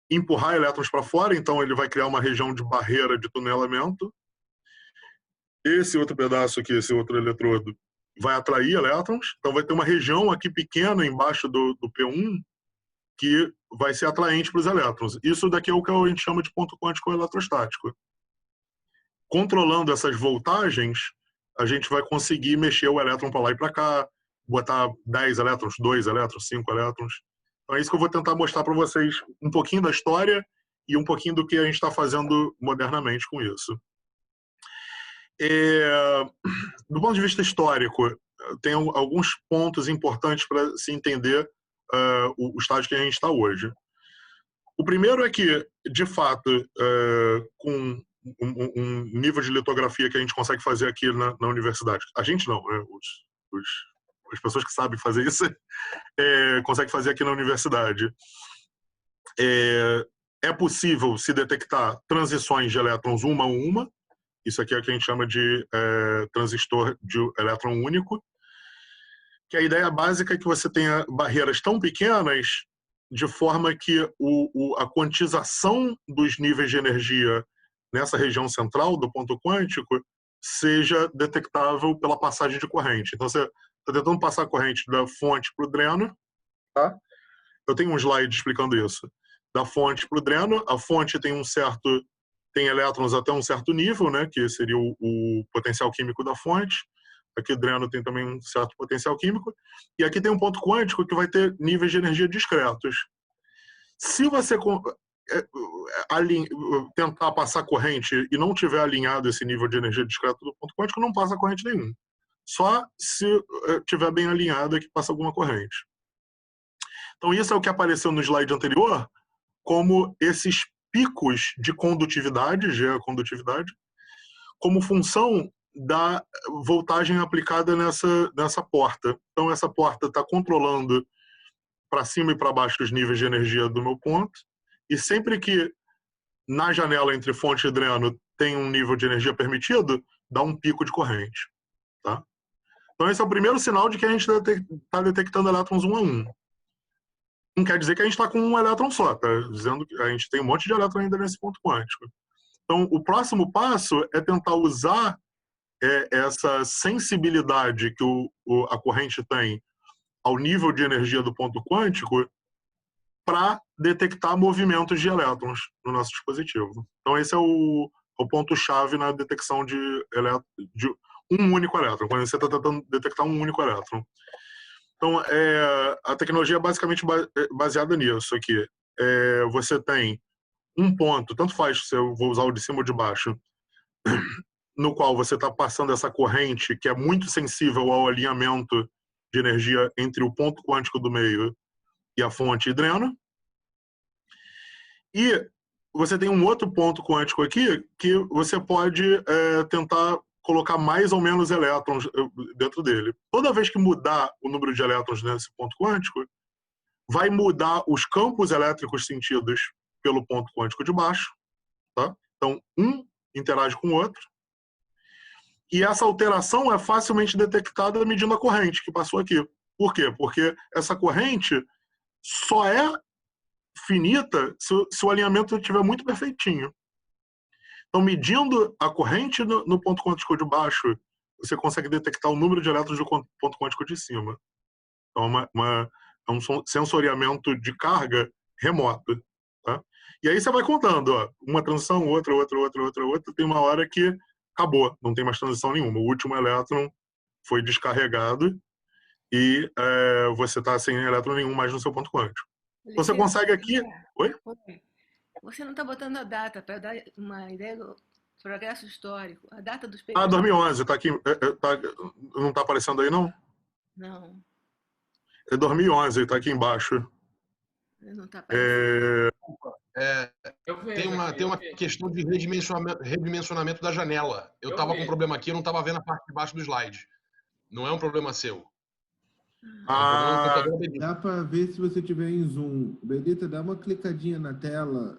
empurrar elétrons para fora, então ele vai criar uma região de barreira de tunelamento. Esse outro pedaço aqui, esse outro eletrodo, vai atrair elétrons, então vai ter uma região aqui pequena embaixo do P1 que vai ser atraente para os elétrons. Isso daqui é o que a gente chama de ponto quântico eletrostático. Controlando essas voltagens, a gente vai conseguir mexer o elétron para lá e para cá, botar 10 elétrons, 2 elétrons, 5 elétrons. Então é isso que eu vou tentar mostrar para vocês, um pouquinho da história e um pouquinho do que a gente está fazendo modernamente com isso. Do ponto de vista histórico, tem alguns pontos importantes para se entender o estágio que a gente está hoje. O primeiro é que, de fato, com um nível de litografia que a gente consegue fazer aqui na universidade. A gente não, né? As pessoas que sabem fazer isso conseguem fazer aqui na universidade. É possível se detectar transições de elétrons uma a uma. Isso aqui é o que a gente chama de transistor de elétron único. Que a ideia básica é que você tenha barreiras tão pequenas de forma que a quantização dos níveis de energia nessa região central do ponto quântico seja detectável pela passagem de corrente. Então, você está tentando passar a corrente da fonte para o dreno. Tá? Eu tenho um slide explicando isso. Da fonte para o dreno, a fonte tem elétrons até um certo nível, né, que seria o potencial químico da fonte. Aqui o dreno tem também um certo potencial químico. E aqui tem um ponto quântico que vai ter níveis de energia discretos. Se você tentar passar corrente e não tiver alinhado esse nível de energia discreto do ponto quântico, não passa corrente nenhuma. Só se tiver bem alinhado é que passa alguma corrente. Então isso é o que apareceu no slide anterior, como esses picos de condutividade, geocondutividade, como função da voltagem aplicada nessa porta. Então essa porta está controlando para cima e para baixo os níveis de energia do meu ponto, e sempre que na janela entre fonte e dreno tem um nível de energia permitido, dá um pico de corrente. Tá? Então esse é o primeiro sinal de que a gente está detectando elétrons um a um. Não quer dizer que a gente está com um elétron só, está dizendo que a gente tem um monte de elétron ainda nesse ponto quântico. Então o próximo passo é tentar usar essa sensibilidade que a corrente tem ao nível de energia do ponto quântico para detectar movimentos de elétrons no nosso dispositivo. Então esse é o ponto-chave na detecção de um único elétron, quando você está tentando detectar um único elétron. Então, a tecnologia é basicamente baseada nisso aqui. Você tem um ponto, tanto faz se eu vou usar o de cima ou de baixo, no qual você está passando essa corrente que é muito sensível ao alinhamento de energia entre o ponto quântico do meio e a fonte hidreno. E você tem um outro ponto quântico aqui que você pode tentar colocar mais ou menos elétrons dentro dele. Toda vez que mudar o número de elétrons nesse ponto quântico, vai mudar os campos elétricos sentidos pelo ponto quântico de baixo. Tá? Então, um interage com o outro. E essa alteração é facilmente detectada medindo a corrente que passou aqui. Por quê? Porque essa corrente só é finita se o alinhamento estiver muito perfeitinho. Então, medindo a corrente no ponto quântico de baixo, você consegue detectar o número de elétrons do ponto quântico de cima. Então, é um sensoriamento de carga remoto. Tá? E aí você vai contando, ó, uma transição, outra. Tem uma hora que acabou, não tem mais transição nenhuma. O último elétron foi descarregado e você está sem elétron nenhum mais no seu ponto quântico. Então, você consegue aqui... Oi? Você não está botando a data para dar uma ideia do progresso histórico. A data dos... 2011, está aqui. Não está aparecendo aí, não? Não. É 2011, está aqui embaixo. Não está aparecendo. Tem uma questão de redimensionamento da janela. Eu estava com um problema aqui, eu não estava vendo a parte de baixo do slide. Não é um problema seu. Dá para ver se você tiver em zoom. Benedita, dá uma clicadinha na tela.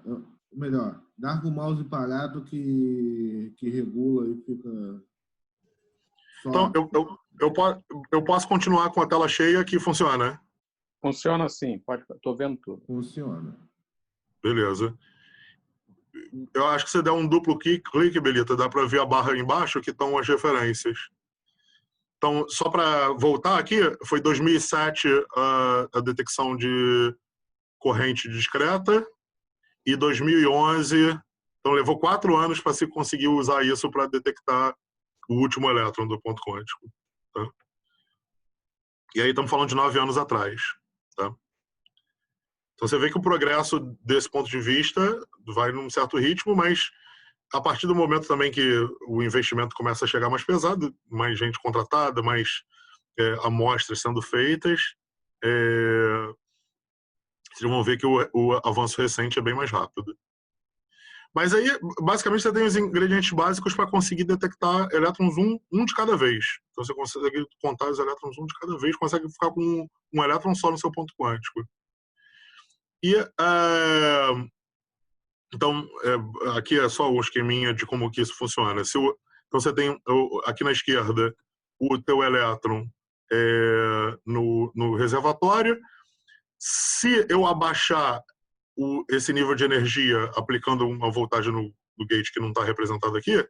Melhor, larga o mouse parado que regula e fica... Então, eu posso continuar com a tela cheia que funciona, né? Funciona sim, estou vendo tudo. Funciona. Beleza. Eu acho que se der um duplo clique, Belita, dá para ver a barra embaixo que estão as referências. Então, só para voltar aqui, foi 2007 a detecção de corrente discreta e 2011, então levou 4 anos para se conseguir usar isso para detectar o último elétron do ponto quântico. Tá? E aí estamos falando de 9 anos atrás. Tá? Então você vê que o progresso desse ponto de vista vai num certo ritmo, mas a partir do momento também que o investimento começa a chegar mais pesado, mais gente contratada, mais amostras sendo feitas, vocês vão ver que o avanço recente é bem mais rápido. Mas aí, basicamente, você tem os ingredientes básicos para conseguir detectar elétrons um de cada vez. Então você consegue contar os elétrons um de cada vez, consegue ficar com um elétron só no seu ponto quântico. E então, aqui é só o esqueminha de como que isso funciona. Então, você tem aqui na esquerda o teu elétron no reservatório. Se eu abaixar esse nível de energia aplicando uma voltagem no gate que não está representado aqui,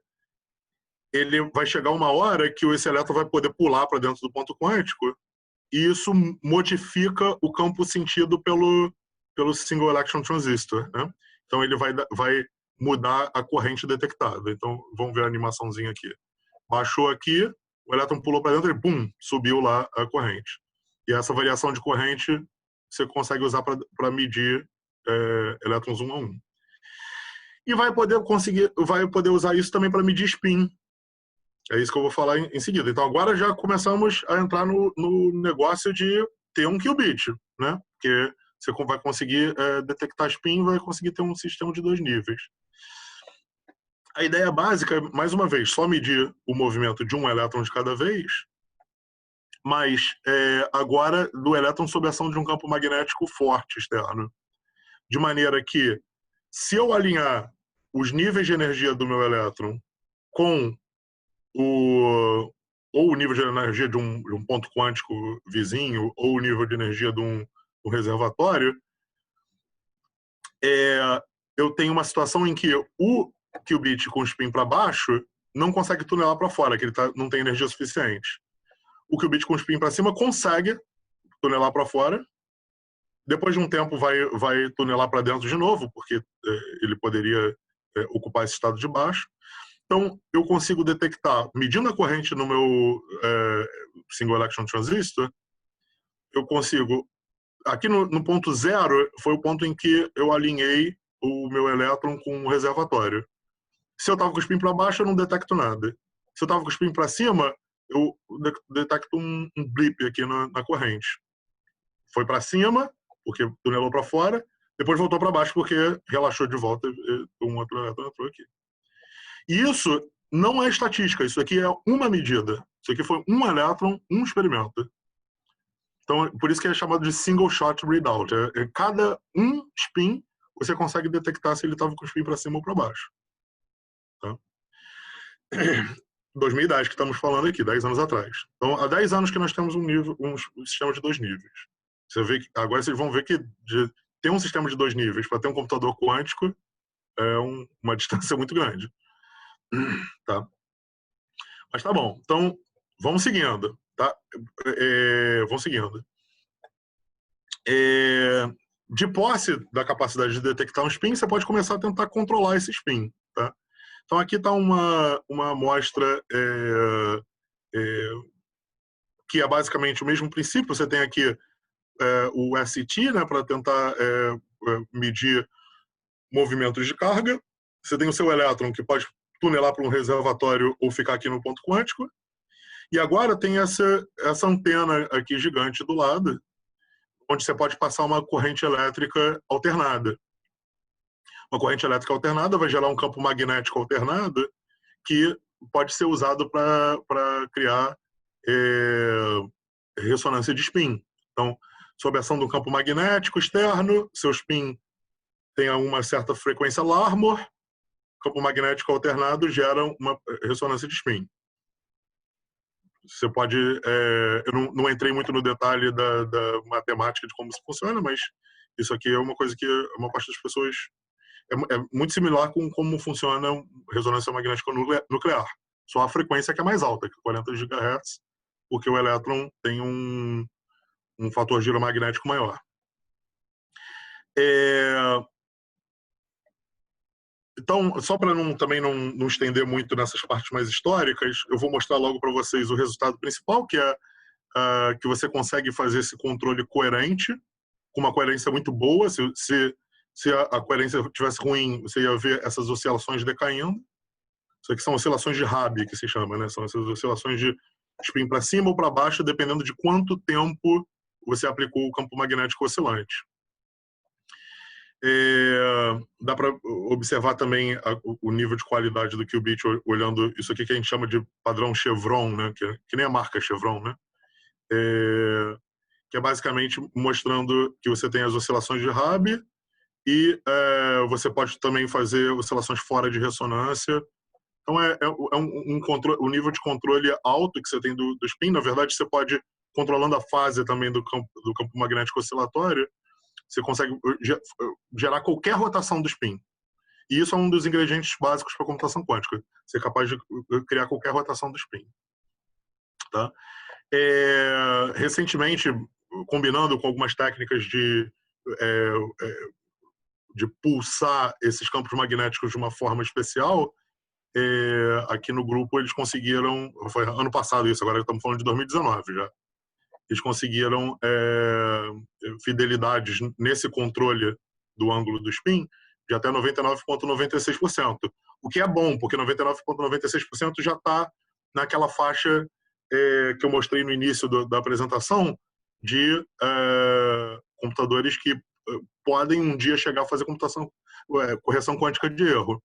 ele vai chegar uma hora que esse elétron vai poder pular para dentro do ponto quântico e isso modifica o campo sentido pelo single electron transistor, né? Então ele vai mudar a corrente detectada. Então vamos ver a animaçãozinha aqui. Baixou aqui, o elétron pulou para dentro e pum, subiu lá a corrente. E essa variação de corrente você consegue usar para medir elétrons 1 a 1. E vai poder usar isso também para medir spin. É isso que eu vou falar em seguida. Então agora já começamos a entrar no negócio de ter um qubit, né? Porque você vai conseguir detectar spin e vai conseguir ter um sistema de 2 níveis. A ideia básica é, mais uma vez, só medir o movimento de um elétron de cada vez, mas agora do elétron sob a ação de um campo magnético forte externo. De maneira que, se eu alinhar os níveis de energia do meu elétron com ou o nível de energia de um ponto quântico vizinho, ou o nível de energia de um reservatório, eu tenho uma situação em que o qubit com spin para baixo não consegue tunelar para fora, que ele não tem energia suficiente. O qubit com spin para cima consegue tunelar para fora. Depois de um tempo vai tunelar para dentro de novo, porque ele poderia ocupar esse estado de baixo. Então, eu consigo detectar, medindo a corrente no meu single election transistor, eu consigo... Aqui no ponto 0 foi o ponto em que eu alinhei o meu elétron com o reservatório. Se eu estava com o spin para baixo, eu não detecto nada. Se eu estava com o spin para cima, eu detecto um blip aqui na corrente. Foi para cima, porque tunelou para fora, depois voltou para baixo, porque relaxou de volta e um outro elétron entrou aqui. E isso não é estatística, isso aqui é uma medida. Isso aqui foi um elétron, um experimento. Então, por isso que é chamado de single shot readout. Cada um spin, você consegue detectar se ele estava com o spin para cima ou para baixo. Tá? 2010 que estamos falando aqui, 10 anos atrás. Então, há 10 anos que nós temos um sistema de 2 níveis. Você vê que, agora vocês vão ver que ter um sistema de 2 níveis para ter um computador quântico é uma distância muito grande. Tá? Mas tá bom. Então, vamos seguindo. Tá? Vamos seguindo. De posse da capacidade de detectar um spin, você pode começar a tentar controlar esse spin. Tá? Então, aqui está uma amostra que é basicamente o mesmo princípio. Você tem aqui o ST, né, para tentar medir movimentos de carga. Você tem o seu elétron, que pode tunelar para um reservatório ou ficar aqui no ponto quântico. E agora tem essa antena aqui gigante do lado, onde você pode passar uma corrente elétrica alternada. Uma corrente elétrica alternada vai gerar um campo magnético alternado que pode ser usado para criar ressonância de spin. Então, sob a ação do campo magnético externo, seu spin tem uma certa frequência Larmor, campo magnético alternado gera uma ressonância de spin. Você pode... eu não entrei muito no detalhe da matemática de como isso funciona, mas isso aqui é uma coisa que uma parte das pessoas... É muito similar com como funciona ressonância magnética nuclear. Só a frequência que é mais alta, que é 40 GHz, porque o elétron tem um fator giro magnético maior. Então, só para também não estender muito nessas partes mais históricas, eu vou mostrar logo para vocês o resultado principal, que é que você consegue fazer esse controle coerente, com uma coerência muito boa. Se a coerência tivesse ruim, você ia ver essas oscilações decaindo. Isso aqui são oscilações de Rabi, que se chama, né? São essas oscilações de spin para cima ou para baixo, dependendo de quanto tempo você aplicou o campo magnético oscilante. Dá para observar também o nível de qualidade do qubit olhando isso aqui que a gente chama de padrão Chevron, né? Que nem a marca Chevron, né? Que é basicamente mostrando que você tem as oscilações de Rabi e você pode também fazer oscilações fora de ressonância. Então um nível de controle alto que você tem do spin. Na verdade, você pode, controlando a fase também do campo magnético oscilatório, você consegue gerar qualquer rotação do spin. E isso é um dos ingredientes básicos para a computação quântica. Ser capaz de criar qualquer rotação do spin. Tá? Recentemente, combinando com algumas técnicas de pulsar esses campos magnéticos de uma forma especial, aqui no grupo eles conseguiram, foi ano passado isso, agora estamos falando de 2019 já, eles conseguiram fidelidades nesse controle do ângulo do spin de até 99,96%. O que é bom, porque 99,96% já está naquela faixa que eu mostrei no início da apresentação de computadores que podem um dia chegar a fazer correção quântica de erro.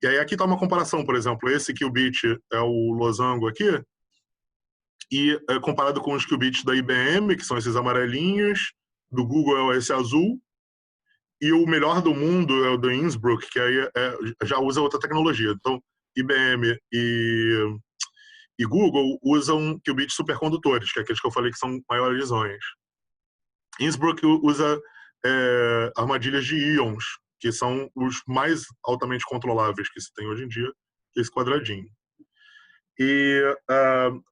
E aí aqui está uma comparação, por exemplo, esse qubit é o losango aqui, e comparado com os qubits da IBM, que são esses amarelinhos, do Google é esse azul, e o melhor do mundo é o do Innsbruck, que aí já usa outra tecnologia. Então, IBM e Google usam qubits supercondutores, que é aqueles que eu falei que são maiores íons. Innsbruck usa armadilhas de íons, que são os mais altamente controláveis que se tem hoje em dia, que é esse quadradinho. E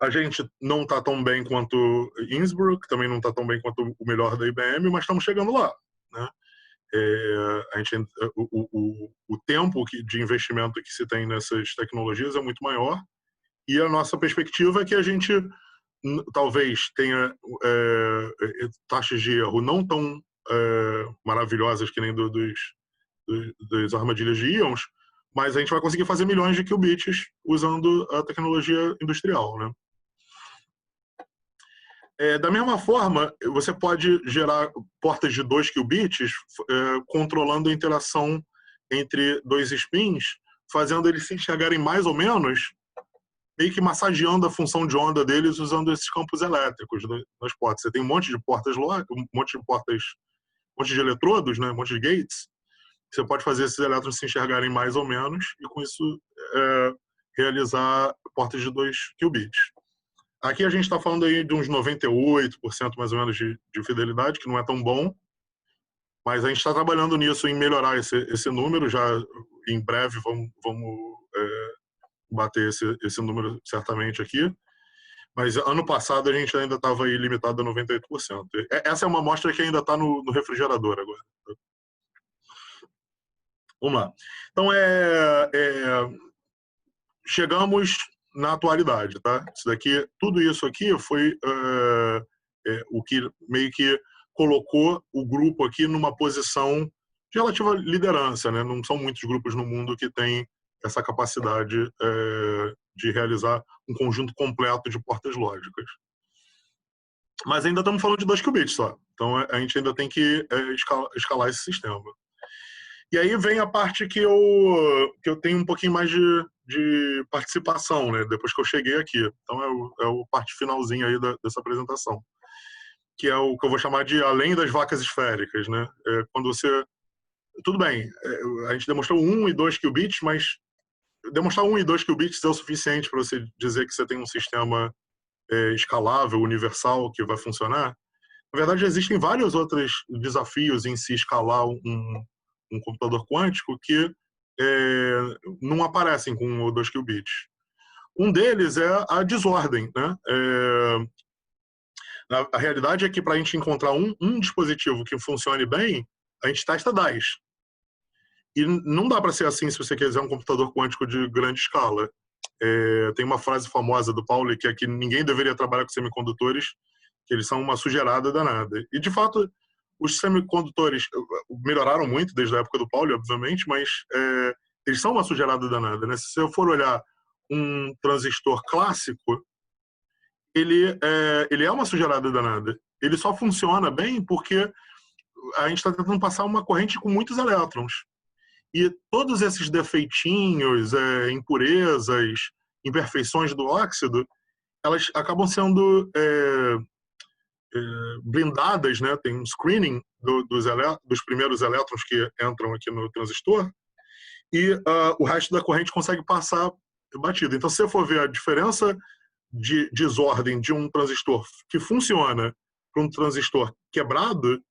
a gente não está tão bem quanto Innsbruck, também não está tão bem quanto o melhor da IBM, mas estamos chegando lá, né? O tempo de investimento que se tem nessas tecnologias é muito maior, e a nossa perspectiva é que a gente talvez tenha taxas de erro não tão maravilhosas que nem das armadilhas de íons, mas a gente vai conseguir fazer milhões de qubits usando a tecnologia industrial, né? Da mesma forma, você pode gerar portas de 2 qubits controlando a interação entre dois spins, fazendo eles se enxergarem mais ou menos, meio que massageando a função de onda deles usando esses campos elétricos nas portas. Você tem um monte de portas, um monte de eletrodos, né? Um monte de gates. Você pode fazer esses elétrons se enxergarem mais ou menos e, com isso, realizar portas de 2 qubits. Aqui a gente está falando aí de uns 98% mais ou menos de fidelidade, que não é tão bom, mas a gente está trabalhando nisso, em melhorar esse número. Já em breve vamos bater esse número certamente aqui. Mas ano passado a gente ainda estava aí limitado a 98%. Essa é uma amostra que ainda está no refrigerador agora. Vamos lá. Então, chegamos na atualidade, tá? Tudo isso aqui foi o que meio que colocou o grupo aqui numa posição de relativa liderança, né? Não são muitos grupos no mundo que têm essa capacidade de realizar um conjunto completo de portas lógicas. Mas ainda estamos falando de 2 qubits só. Então, a gente ainda tem que escalar esse sistema. E aí vem a parte que eu tenho um pouquinho mais de participação, né? Depois que eu cheguei aqui. Então, é a parte finalzinha aí dessa apresentação. Que é o que eu vou chamar de além das vacas esféricas, né? Quando você... Tudo bem, a gente demonstrou 1 e 2 qubits, mas demonstrar 1 e 2 qubits é o suficiente para você dizer que você tem um sistema escalável, universal, que vai funcionar. Na verdade, existem vários outros desafios em se escalar um computador quântico que não aparecem com 1 ou 2 qubits. Um deles é a desordem, né? A realidade é que para a gente encontrar um dispositivo que funcione bem, a gente testa 10. E não dá para ser assim se você quiser um computador quântico de grande escala. Tem uma frase famosa do Pauli que é que ninguém deveria trabalhar com semicondutores, que eles são uma sujeirada danada. E, de fato, os semicondutores melhoraram muito desde a época do Pauli, obviamente, mas eles são uma sujeirada danada, né? Se eu for olhar um transistor clássico, ele é uma sujeirada danada. Ele só funciona bem porque a gente está tentando passar uma corrente com muitos elétrons. E todos esses defeitinhos, impurezas, imperfeições do óxido, elas acabam sendo blindadas, né? Tem um screening dos primeiros elétrons que entram aqui no transistor, e o resto da corrente consegue passar batido. Então, se você for ver a diferença de desordem de um transistor que funciona para um transistor quebrado,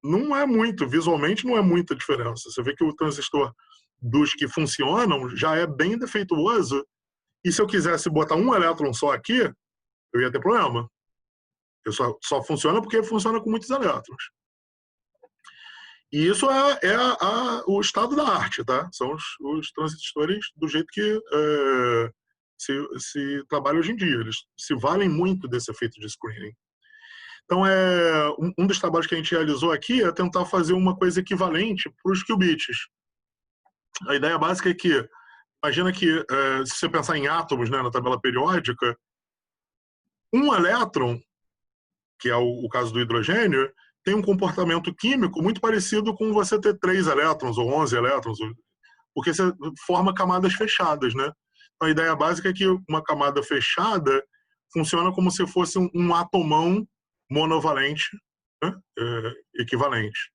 não é muito, visualmente não é muita diferença. Você vê que o transistor dos que funcionam já é bem defeituoso, e se eu quisesse botar um elétron só aqui, eu ia ter problema. Eu só funciona porque funciona com muitos elétrons. E isso o estado da arte, tá? São os transistores do jeito que se trabalha hoje em dia. Eles se valem muito desse efeito de screening. Então, um dos trabalhos que a gente realizou aqui é tentar fazer uma coisa equivalente para os qubits. A ideia básica é que, imagina que, se você pensar em átomos, né, na tabela periódica, um elétron, que é o caso do hidrogênio, tem um comportamento químico muito parecido com você ter 3 elétrons ou 11 elétrons, porque você forma camadas fechadas, né? Então, a ideia básica é que uma camada fechada funciona como se fosse um atomão monovalente, né? Equivalente.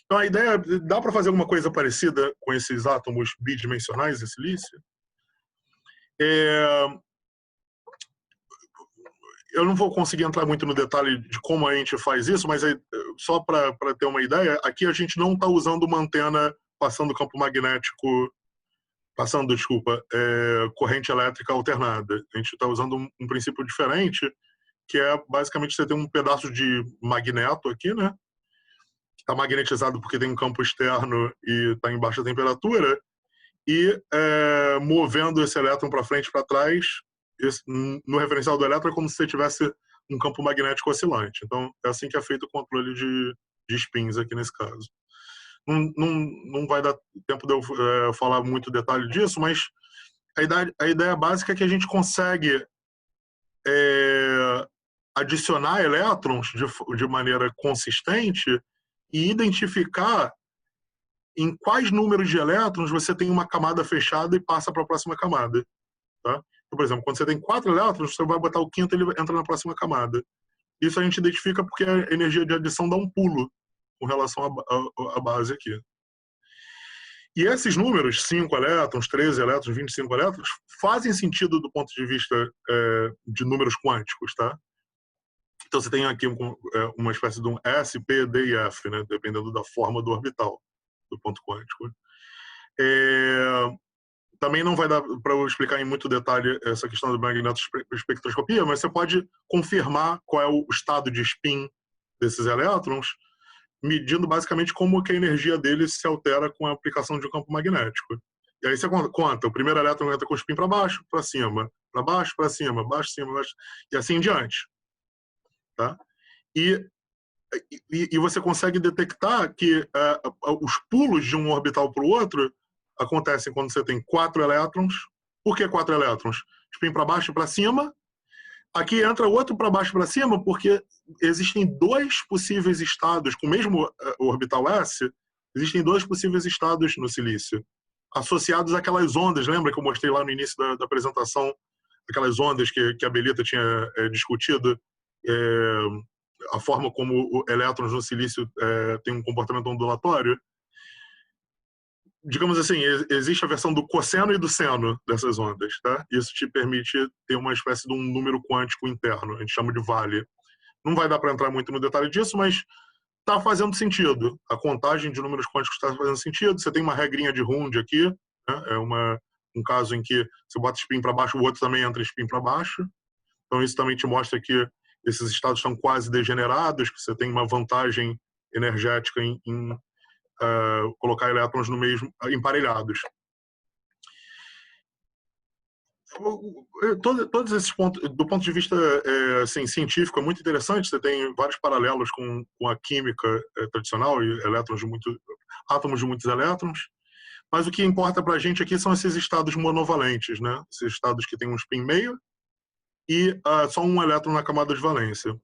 Então, a ideia, dá para fazer alguma coisa parecida com esses átomos bidimensionais de silício? Eu não vou conseguir entrar muito no detalhe de como a gente faz isso, mas só para ter uma ideia, aqui a gente não está usando uma antena passando campo magnético, corrente elétrica alternada. A gente está usando um princípio diferente, que é basicamente você tem um pedaço de magneto aqui, né? está magnetizado porque tem um campo externo e está em baixa temperatura, e movendo esse elétron para frente e para trás, no referencial do elétron é como se você tivesse um campo magnético oscilante. Então, é assim que é feito o controle de spins aqui nesse caso. Não vai dar tempo de eu falar muito detalhe disso, mas a ideia básica é que a gente consegue adicionar elétrons de maneira consistente e identificar em quais números de elétrons você tem uma camada fechada e passa para a próxima camada. Tá? Então, por exemplo, quando você tem 4 elétrons, você vai botar o quinto e ele entra na próxima camada. Isso a gente identifica porque a energia de adição dá um pulo com relação à base aqui. E esses números, 5 elétrons, 13 elétrons, 25 elétrons, fazem sentido do ponto de vista de números quânticos, tá? Então você tem aqui uma espécie de um S, P, D e F, né? Dependendo da forma do orbital, do ponto quântico. Também não vai dar para eu explicar em muito detalhe essa questão da magnetoespectroscopia, mas você pode confirmar qual é o estado de spin desses elétrons, medindo basicamente como que a energia deles se altera com a aplicação de um campo magnético. E aí você conta, o primeiro elétron entra com o spin para baixo, para cima, para baixo, para cima, baixo, cima, baixo, e assim em diante. Tá? E você consegue detectar que os pulos de um orbital para o outro acontecem quando você tem 4 elétrons. Por que 4 elétrons? Spin para baixo e para cima. Aqui entra outro para baixo e para cima, porque existem 2 possíveis estados, com o mesmo orbital S, existem 2 possíveis estados no silício, associados àquelas ondas. Lembra que eu mostrei lá no início da apresentação, aquelas ondas que a Belita tinha discutido, a forma como elétrons no silício têm um comportamento ondulatório? Digamos assim, existe a versão do cosseno e do seno dessas ondas, tá? Isso te permite ter uma espécie de um número quântico interno, a gente chama de vale. Não vai dar para entrar muito no detalhe disso, mas está fazendo sentido. A contagem de números quânticos está fazendo sentido. Você tem uma regrinha de Hund aqui, né? É um caso em que você bota spin para baixo, o outro também entra spin para baixo. Então isso também te mostra que esses estados estão quase degenerados, que você tem uma vantagem energética em colocar elétrons no mesmo, emparelhados. Todos esses pontos, do ponto de vista assim, científico, é muito interessante. Você tem vários paralelos com a química tradicional, e átomos de muitos elétrons. Mas o que importa para a gente aqui são esses estados monovalentes, né? Esses estados que têm um spin meio e só um elétron na camada de valência.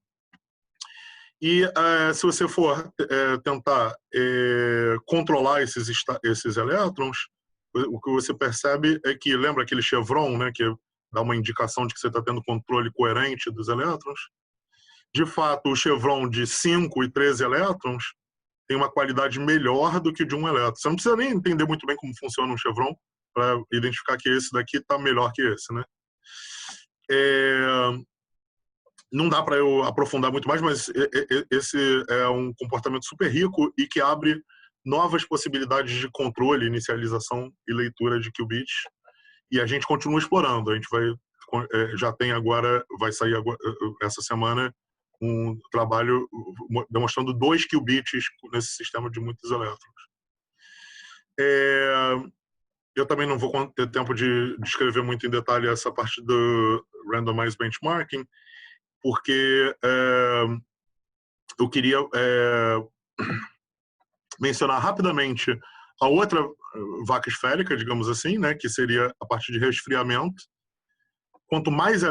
E se você for tentar controlar esses elétrons, o que você percebe é que, lembra aquele chevron, né, que dá uma indicação de que você está tendo controle coerente dos elétrons? De fato, o chevron de 5 e 13 elétrons tem uma qualidade melhor do que o de um elétron. Você não precisa nem entender muito bem como funciona um chevron para identificar que esse daqui está melhor que esse, né? Não dá para eu aprofundar muito mais, mas esse é um comportamento super rico e que abre novas possibilidades de controle, inicialização e leitura de qubits. E a gente continua explorando. A gente vai sair agora, essa semana, um trabalho demonstrando 2 qubits nesse sistema de muitos elétrons. Eu também não vou ter tempo de descrever muito em detalhe essa parte do randomized benchmarking, porque eu queria mencionar rapidamente a outra vaca esférica, digamos assim, né, que seria a parte de resfriamento. Quanto mais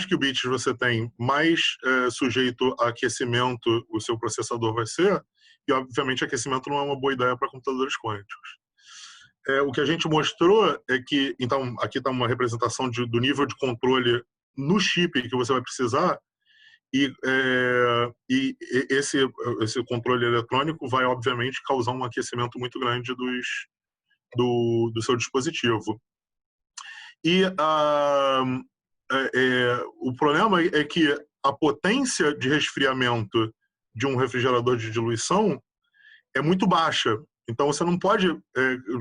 qubits você tem, mais sujeito a aquecimento o seu processador vai ser, e obviamente aquecimento não é uma boa ideia para computadores quânticos. O que a gente mostrou é que, então, aqui está uma representação do nível de controle no chip que você vai precisar, e esse controle eletrônico vai, obviamente, causar um aquecimento muito grande do seu dispositivo. E o problema é que a potência de resfriamento de um refrigerador de diluição é muito baixa. Então, você não pode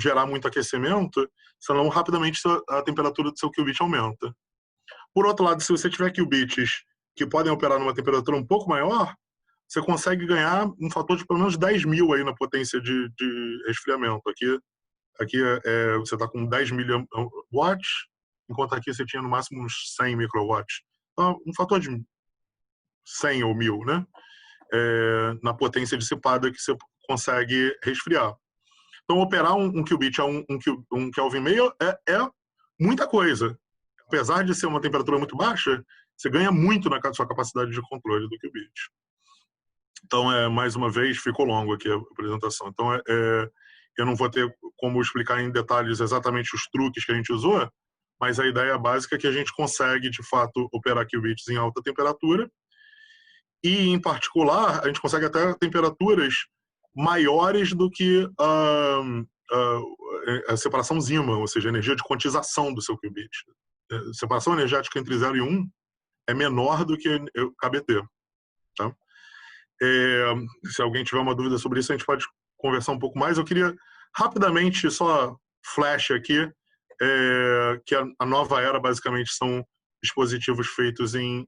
gerar muito aquecimento, senão rapidamente a temperatura do seu qubit aumenta. Por outro lado, se você tiver qubits que podem operar numa temperatura um pouco maior, você consegue ganhar um fator de pelo menos 10 mil aí na potência de resfriamento. Aqui você está com 10 miliwatts, enquanto aqui você tinha no máximo uns 100 microwatts. Então, um fator de 100 ou 1000, né? Na potência dissipada que você consegue resfriar. Então, operar um qubit a um Kelvin meio é muita coisa. Apesar de ser uma temperatura muito baixa, você ganha muito na sua capacidade de controle do qubit. Então, mais uma vez, ficou longo aqui a apresentação. Então, eu não vou ter como explicar em detalhes exatamente os truques que a gente usou, mas a ideia básica é que a gente consegue, de fato, operar qubits em alta temperatura e, em particular, a gente consegue até temperaturas maiores do que a separação Zeeman, ou seja, a energia de quantização do seu qubit. A separação energética entre 0 e 1 é menor do que o KBT. Tá? Se alguém tiver uma dúvida sobre isso, a gente pode conversar um pouco mais. Eu queria rapidamente, só flash aqui, que a nova era basicamente são dispositivos feitos em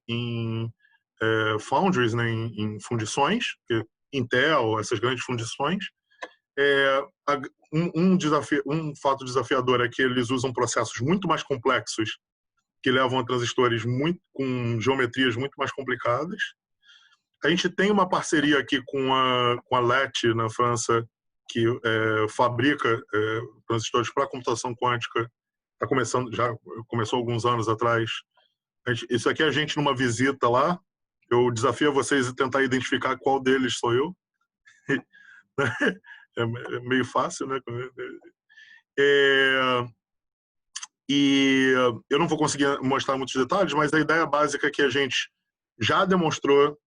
foundries, né, em fundições, Intel, essas grandes fundições. Um fato desafiador é que eles usam processos muito mais complexos que levam a transistores com geometrias muito mais complicadas. A gente tem uma parceria aqui com a LET, na França, que fabrica transistores para computação quântica. Já começou alguns anos atrás. Isso aqui é a gente numa visita lá. Eu desafio a vocês a tentar identificar qual deles sou eu. É meio fácil, né? E eu não vou conseguir mostrar muitos detalhes, mas a ideia básica é que a gente já demonstrou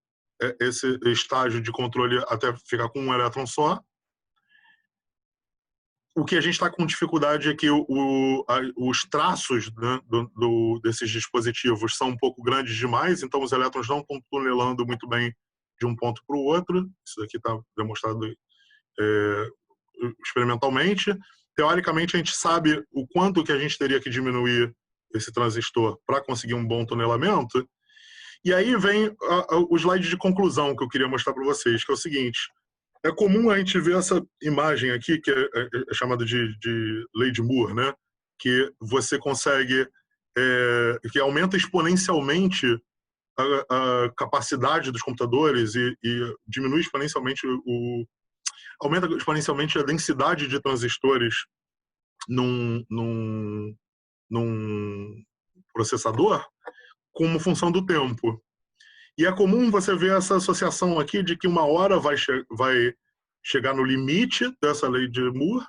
esse estágio de controle até ficar com um elétron só. O que a gente está com dificuldade é que os traços, né, desses dispositivos são um pouco grandes demais, então os elétrons não estão tunelando muito bem de um ponto para o outro. Isso aqui está demonstrado experimentalmente. Teoricamente, a gente sabe o quanto que a gente teria que diminuir esse transistor para conseguir um bom tunelamento. E aí vem o slide de conclusão que eu queria mostrar para vocês, que é o seguinte. É comum a gente ver essa imagem aqui, que é chamada de lei de Moore, né? Que você consegue, que aumenta exponencialmente a capacidade dos computadores e diminui exponencialmente aumenta exponencialmente a densidade de transistores num processador como função do tempo. E é comum você ver essa associação aqui de que uma hora vai chegar no limite dessa lei de Moore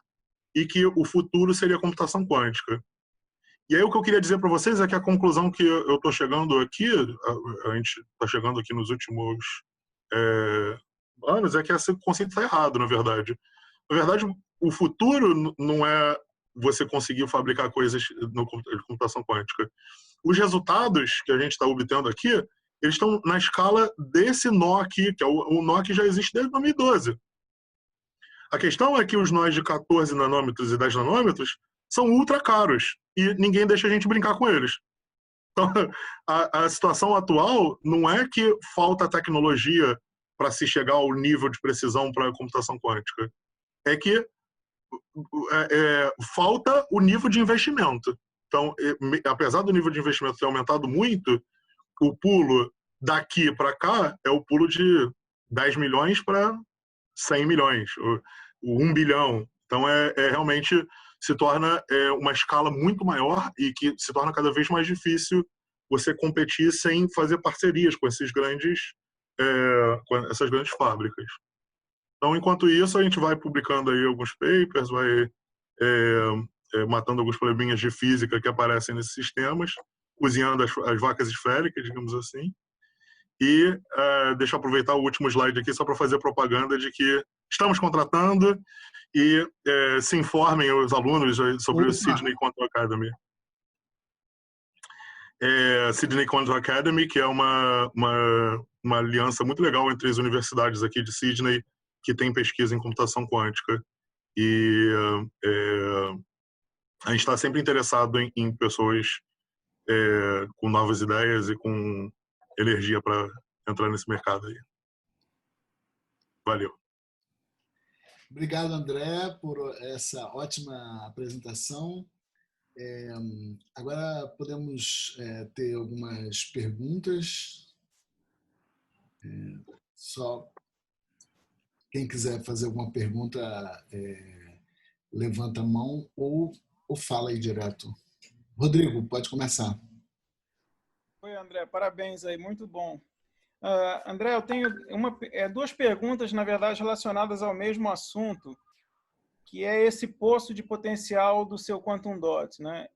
e que o futuro seria a computação quântica. E aí o que eu queria dizer para vocês é que a conclusão que eu estou chegando aqui, a gente está chegando aqui nos últimos anos, é que esse conceito está errado, na verdade. Na verdade, o futuro não é você conseguir fabricar coisas na computação quântica. Os resultados que a gente está obtendo aqui, eles estão na escala desse nó aqui, que é o nó que já existe desde 2012. A questão é que os nós de 14 nanômetros e 10 nanômetros são ultra caros e ninguém deixa a gente brincar com eles. Então, a situação atual não é que falta tecnologia para se chegar ao nível de precisão para a computação quântica. É que falta o nível de investimento. Então, apesar do nível de investimento ter aumentado muito, o pulo daqui para cá é o pulo de 10 milhões para 100 milhões, o 1 bilhão. Então, realmente se torna uma escala muito maior e que se torna cada vez mais difícil você competir sem fazer parcerias com essas grandes fábricas. Então, enquanto isso, a gente vai publicando aí alguns papers, vai matando alguns probleminhas de física que aparecem nesses sistemas, cozinhando as vacas esféricas, digamos assim. E deixa eu aproveitar o último slide aqui só para fazer propaganda de que estamos contratando e se informem os alunos sobre o Sydney Quantum Academy. Sydney Quantum Academy, que é uma aliança muito legal entre as universidades aqui de Sydney que tem pesquisa em computação quântica. E a gente está sempre interessado em pessoas com novas ideias e com energia para entrar nesse mercado aí. Valeu. Obrigado, André, por essa ótima apresentação. Agora podemos ter algumas perguntas. Só quem quiser fazer alguma pergunta, levanta a mão ou fala aí direto. Rodrigo, pode começar. Oi, André, parabéns aí, muito bom. André, eu tenho duas perguntas, na verdade, relacionadas ao mesmo assunto, que é esse poço de potencial do seu Quantum Dot, né?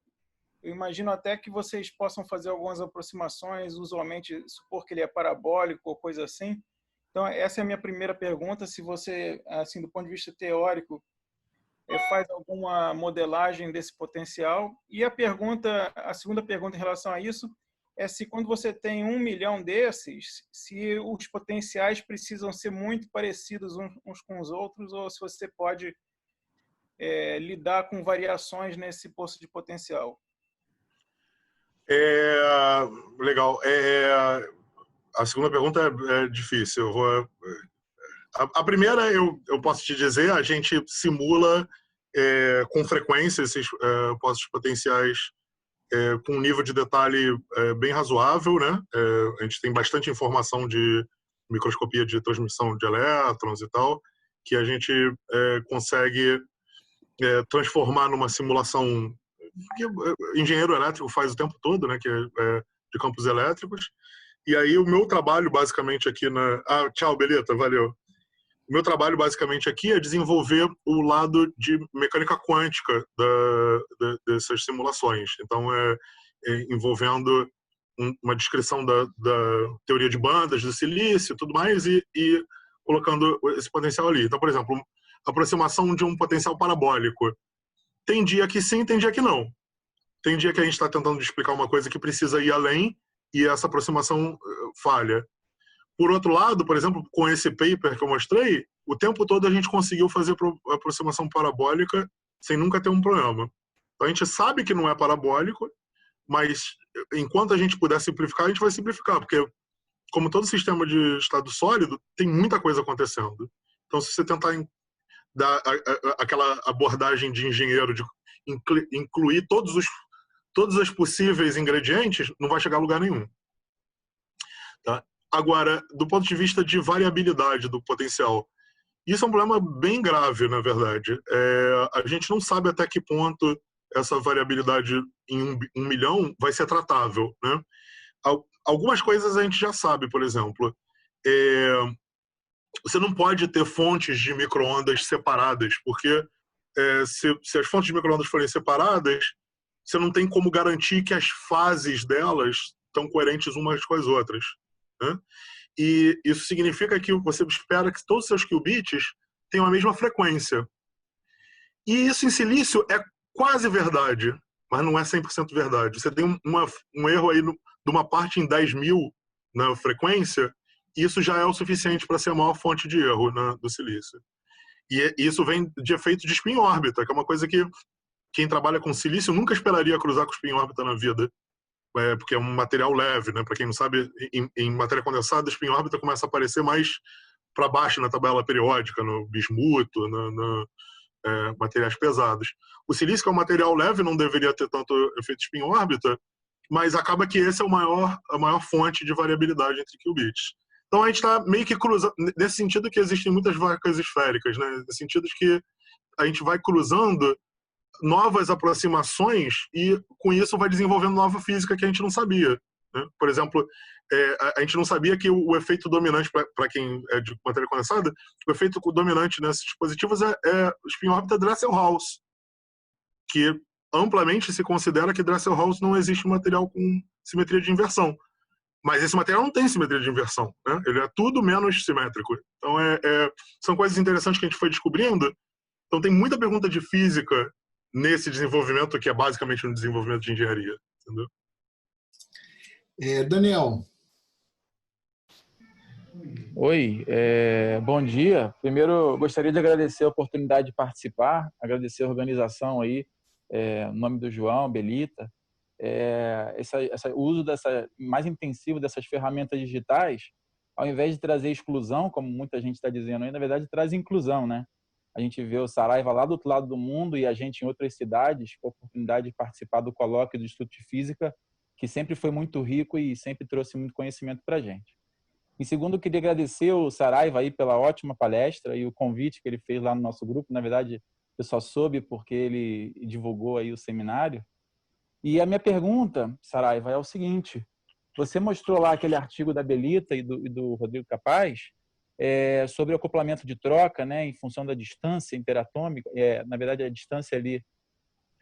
Eu imagino até que vocês possam fazer algumas aproximações, usualmente supor que ele é parabólico ou coisa assim. Então, essa é a minha primeira pergunta, se você, assim, do ponto de vista teórico, faz alguma modelagem desse potencial. E a segunda pergunta em relação a isso é se quando você tem 1 milhão desses, se os potenciais precisam ser muito parecidos uns com os outros ou se você pode lidar com variações nesse poço de potencial. Legal. A segunda pergunta é difícil. A primeira, eu posso te dizer, a gente simula com frequência esses poços potenciais com um nível de detalhe bem razoável, né? A gente tem bastante informação de microscopia de transmissão de elétrons e tal, que a gente consegue transformar numa simulação que engenheiro elétrico faz o tempo todo, né? Que é de campos elétricos. E aí o meu trabalho basicamente aqui tchau, Belita, valeu. O meu trabalho basicamente aqui é desenvolver o lado de mecânica quântica dessas simulações. Então, envolvendo uma descrição da teoria de bandas do silício e tudo mais e colocando esse potencial ali. Então, por exemplo, aproximação de um potencial parabólico. Tem dia que sim, tem dia que não. Tem dia que a gente está tentando explicar uma coisa que precisa ir além e essa aproximação falha. Por outro lado, por exemplo, com esse paper que eu mostrei, o tempo todo a gente conseguiu fazer aproximação parabólica sem nunca ter um problema. Então, a gente sabe que não é parabólico, mas enquanto a gente puder simplificar, a gente vai simplificar, porque como todo sistema de estado sólido, tem muita coisa acontecendo. Então, se você tentar dar aquela abordagem de engenheiro de incluir todos os possíveis ingredientes, não vai chegar a lugar nenhum. Tá? Agora, do ponto de vista de variabilidade do potencial, isso é um problema bem grave, na verdade. A gente não sabe até que ponto essa variabilidade em 1 milhão vai ser tratável, né? Algumas coisas a gente já sabe, por exemplo. Você não pode ter fontes de micro-ondas separadas, porque se as fontes de micro-ondas forem separadas, você não tem como garantir que as fases delas estão coerentes umas com as outras, né? E isso significa que você espera que todos os seus qubits tenham a mesma frequência. E isso em silício é quase verdade, mas não é 100% verdade. Você tem um erro aí de uma parte em 10.000 na frequência, e isso já é o suficiente para ser a maior fonte de erro, né, do silício. E isso vem de efeito de spin-órbita, que é uma coisa que quem trabalha com silício nunca esperaria cruzar com spin-órbita na vida. Porque é um material leve, né? Para quem não sabe, em matéria condensada, a spin-órbita começa a aparecer mais para baixo na tabela periódica, no bismuto, materiais pesados. O silício, que é um material leve, não deveria ter tanto efeito spin-órbita, mas acaba que esse é a maior fonte de variabilidade entre qubits. Então a gente está meio que cruzando, nesse sentido que existem muitas vacas esféricas, né? Nesse sentido de que a gente vai cruzando novas aproximações e com isso vai desenvolvendo nova física que a gente não sabia, né? Por exemplo, a gente não sabia que o efeito dominante, para quem é de matéria condensada, o efeito dominante nesses dispositivos é o spin-órbita Dresselhaus, que amplamente se considera que Dresselhaus não existe um material com simetria de inversão. Mas esse material não tem simetria de inversão, né? Ele é tudo menos simétrico. Então, são coisas interessantes que a gente foi descobrindo. Então, tem muita pergunta de física nesse desenvolvimento, que é basicamente um desenvolvimento de engenharia. Entendeu? Daniel. Oi, bom dia. Primeiro, eu gostaria de agradecer a oportunidade de participar, agradecer a organização aí, no nome do João, Belita. O uso mais intensivo dessas ferramentas digitais ao invés de trazer exclusão, como muita gente está dizendo aí, na verdade traz inclusão, né? A gente vê o Saraiva lá do outro lado do mundo e a gente em outras cidades, com a oportunidade de participar do colóquio do Instituto de Física, que sempre foi muito rico e sempre trouxe muito conhecimento para a gente. Em segundo, eu queria agradecer o Saraiva aí pela ótima palestra e o convite que ele fez lá no nosso grupo. Na verdade, eu só soube porque ele divulgou aí o seminário. E a minha pergunta, Saraiva, é o seguinte: você mostrou lá aquele artigo da Belita e do Rodrigo Capaz sobre o acoplamento de troca, né, em função da distância interatômica, na verdade a distância ali